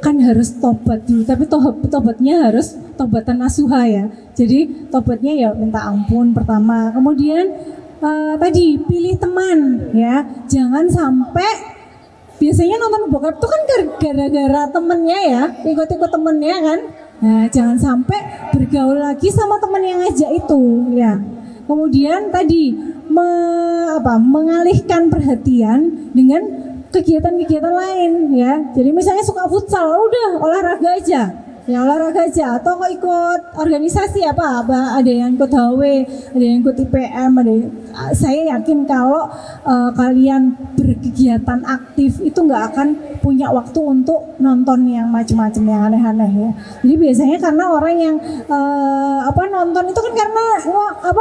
Speaker 4: kan harus tobat dulu, tapi tobatnya harus tobatan nasuha, ya. Jadi tobatnya ya minta ampun pertama. Kemudian tadi pilih teman, ya. Jangan sampai, biasanya nonton bokep itu kan gara-gara temennya, ya, ikut-ikut temennya kan. Nah, jangan sampai bergaul lagi sama teman yang ngajak itu, ya. Kemudian tadi mengalihkan perhatian dengan kegiatan-kegiatan lain, ya. Jadi misalnya suka futsal, udah olahraga aja, ya, olahraga aja. Atau kok ikut organisasi apa, ada yang ikut HW, ada yang ikut IPM, saya yakin kalau kalian berkegiatan aktif itu nggak akan punya waktu untuk nonton yang macam-macam, yang aneh-aneh, ya. Jadi biasanya karena orang yang nonton itu kan karena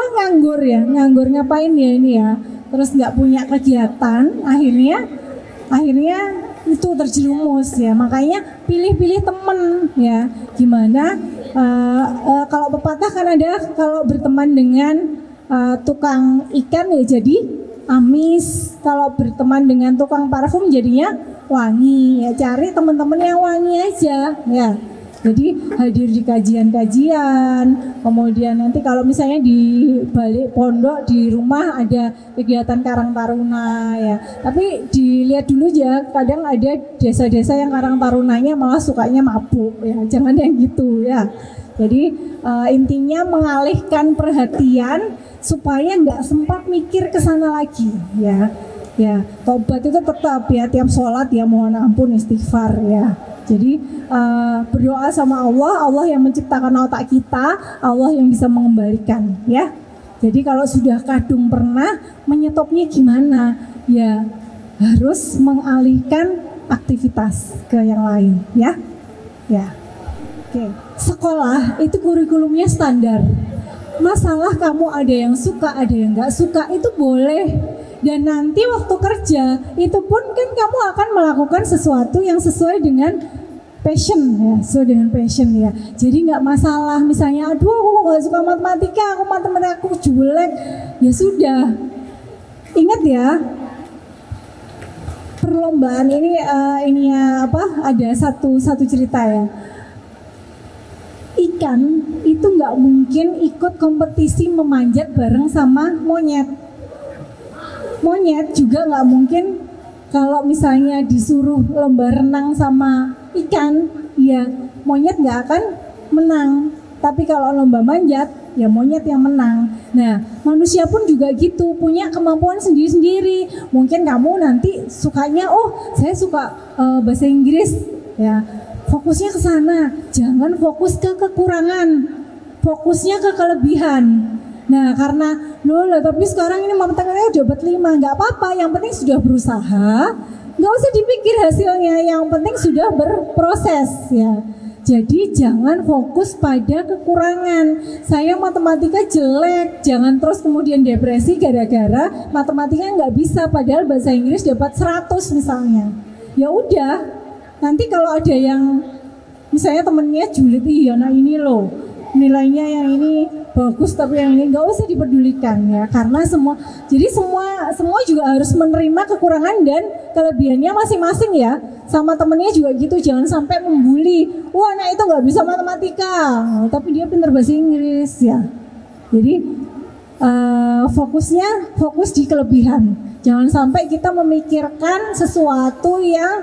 Speaker 4: nganggur, ya, nganggur ngapain ya ini, ya, terus nggak punya kegiatan, akhirnya itu terjerumus, ya. Makanya pilih-pilih temen, ya. Gimana kalau pepatah kan ada, kalau berteman dengan tukang ikan ya jadi amis, kalau berteman dengan tukang parfum jadinya wangi, ya. Cari teman-teman yang wangi aja, ya. Jadi hadir di kajian-kajian, kemudian nanti kalau misalnya di balik pondok di rumah ada kegiatan Karang Taruna, ya. Tapi dilihat dulu ya, kadang ada desa-desa yang Karang Tarunanya malah sukanya mabuk, ya. Jangan yang gitu, ya. Jadi intinya mengalihkan perhatian supaya nggak sempat mikir ke sana lagi, ya. Ya, tobat itu tetap, ya, tiap sholat, ya, mohon ampun, istighfar, ya. Jadi berdoa sama Allah yang menciptakan otak kita, Allah yang bisa mengembalikan, ya. Jadi kalau sudah kadung pernah, menyetopnya gimana? Ya harus mengalihkan aktivitas ke yang lain, ya. Ya. Oke. Sekolah itu kurikulumnya standar. Masalah kamu ada yang suka, ada yang nggak suka, itu boleh. Dan nanti waktu kerja itu pun kan kamu akan melakukan sesuatu yang sesuai dengan passion, ya, sesuai dengan passion, ya. Jadi nggak masalah misalnya, aduh aku nggak suka matematika, aku matematika jelek, ya sudah. Ingat ya, perlombaan ini ada satu cerita, ya. Ikan itu nggak mungkin ikut kompetisi memanjat bareng sama monyet. Monyet juga nggak mungkin kalau misalnya disuruh lomba renang sama ikan, ya monyet nggak akan menang. Tapi kalau lomba manjat, ya monyet yang menang. Nah, manusia pun juga gitu, punya kemampuan sendiri-sendiri. Mungkin kamu nanti sukanya, oh saya suka bahasa Inggris, ya fokusnya ke sana. Jangan fokus ke kekurangan, fokusnya ke kelebihan. Nah, karena tapi sekarang ini matematikanya udah dapat 5, nggak apa-apa. Yang penting sudah berusaha, nggak usah dipikir hasilnya. Yang penting sudah berproses, ya. Jadi jangan fokus pada kekurangan. Saya matematika jelek, jangan terus kemudian depresi gara-gara matematika nggak bisa, padahal bahasa Inggris dapat 100 misalnya. Ya udah, nanti kalau ada yang misalnya temennya julid, iya nah ini loh nilainya yang ini bagus tapi yang ini nggak usah dipedulikan ya, karena semua juga harus menerima kekurangan dan kelebihannya masing-masing ya. Sama temennya juga gitu, jangan sampai membuli, wah anak itu nggak bisa matematika tapi dia pintar bahasa Inggris ya. Jadi fokus di kelebihan, jangan sampai kita memikirkan sesuatu yang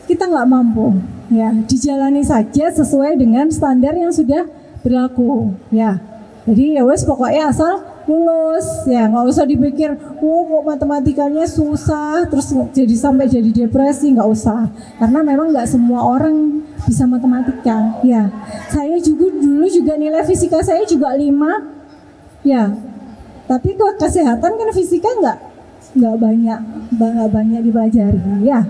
Speaker 4: kita nggak mampu ya. Dijalani saja sesuai dengan standar yang sudah berlaku ya. Jadi ya wes pokoknya asal lulus ya, nggak usah dipikir kok matematikanya susah terus sampai jadi depresi, nggak usah, karena memang nggak semua orang bisa matematika ya. Saya juga dulu nilai fisika saya juga 5 ya, tapi kok kesehatan kan fisika nggak banyak dipelajari ya.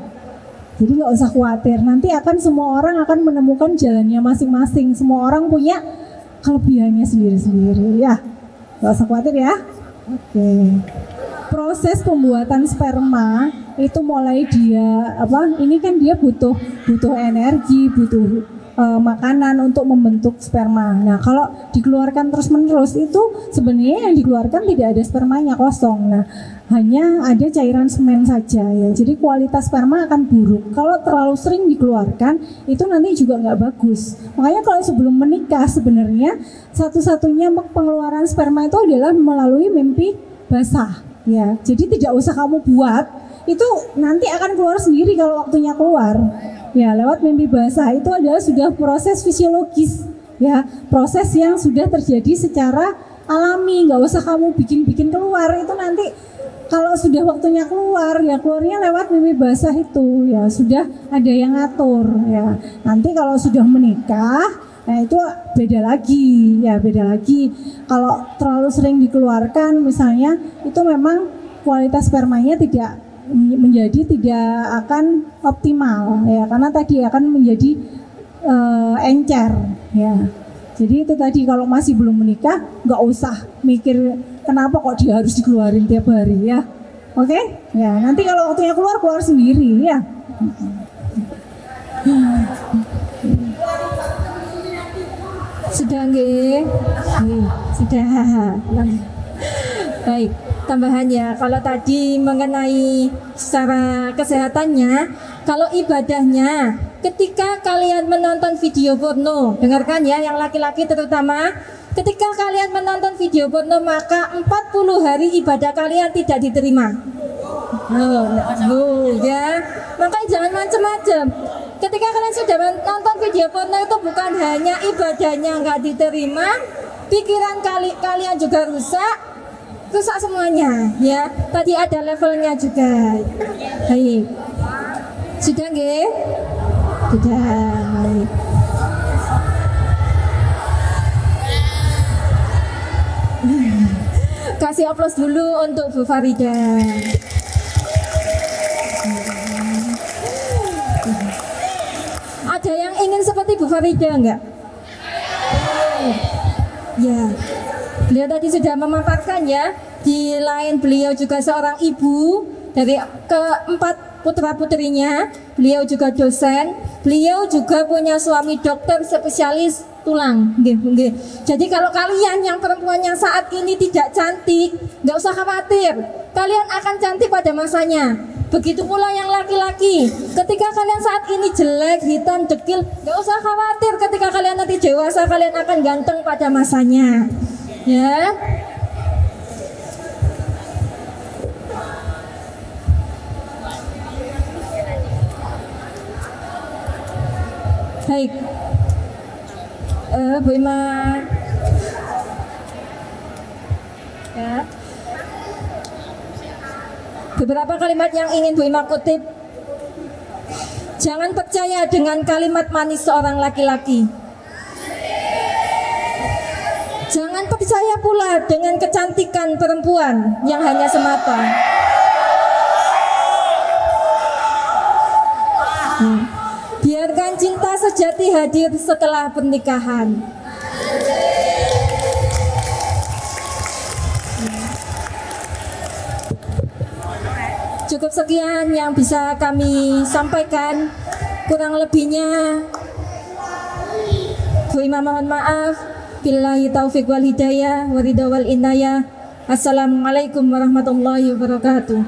Speaker 4: Jadi nggak usah khawatir, nanti semua orang akan menemukan jalannya masing-masing. Semua orang punya kelebihannya sendiri-sendiri ya. Nggak usah khawatir ya. Oke. Proses pembuatan sperma itu mulai dia ini kan dia butuh energi, butuh makanan untuk membentuk sperma. Nah, kalau dikeluarkan terus-menerus itu sebenarnya yang dikeluarkan tidak ada spermanya, kosong. Nah, hanya ada cairan semen saja ya. Jadi kualitas sperma akan buruk. Kalau terlalu sering dikeluarkan itu nanti juga nggak bagus. Makanya kalau sebelum menikah sebenarnya satu-satunya pengeluaran sperma itu adalah melalui mimpi basah ya. Jadi tidak usah kamu buat, itu nanti akan keluar sendiri kalau waktunya keluar. Ya, lewat mimpi basah itu adalah sudah proses fisiologis ya, proses yang sudah terjadi secara alami, nggak usah kamu bikin keluar. Itu nanti kalau sudah waktunya keluar ya keluarnya lewat mimpi basah itu ya, sudah ada yang ngatur ya. Nanti kalau sudah menikah, nah itu beda lagi ya, beda lagi. Kalau terlalu sering dikeluarkan misalnya, itu memang kualitas spermanya tidak akan optimal ya, karena tadi akan menjadi encer ya. Jadi itu tadi, kalau masih belum menikah nggak usah mikir kenapa kok dia harus dikeluarin tiap hari ya. Oke? Ya, nanti kalau waktunya keluar sendiri ya.
Speaker 1: Sudah nggih? Sudah. Baik, tambahannya kalau tadi mengenai secara kesehatannya, kalau ibadahnya ketika kalian menonton video porno, dengarkan ya yang laki-laki terutama, ketika kalian menonton video porno maka 40 hari ibadah kalian tidak diterima. Ya, makanya jangan macam-macam. Ketika kalian sudah nonton video porno itu bukan hanya ibadahnya nggak diterima, pikiran kalian juga rusak semuanya ya. Tadi ada levelnya juga. Baik. Sudah nggih? Sudah. Baik. Kasih aplaus dulu untuk Bu Farida. Ada yang ingin seperti Bu Farida enggak? Ya. Beliau tadi sudah memaparkan ya, di lain beliau juga seorang ibu dari keempat putra-putrinya, beliau juga dosen, beliau juga punya suami dokter spesialis tulang. Jadi kalau kalian yang perempuan yang saat ini tidak cantik, nggak usah khawatir, kalian akan cantik pada masanya. Begitu pula yang laki-laki, ketika kalian saat ini jelek, hitam, dekil, nggak usah khawatir, ketika kalian nanti dewasa kalian akan ganteng pada masanya. Ya. Baik. Bu Ima. Ya. Beberapa kalimat yang ingin Bu Ima kutip. Jangan percaya dengan kalimat manis seorang laki-laki. Jangan percaya pula dengan kecantikan perempuan yang hanya semata. Biarkan cinta sejati hadir setelah pernikahan. Cukup sekian yang bisa kami sampaikan. Kurang lebihnya Bu Ima mohon maaf. Billahi taufiq wal hidayah, waridha wal inayah. Assalamualaikum warahmatullahi wabarakatuh.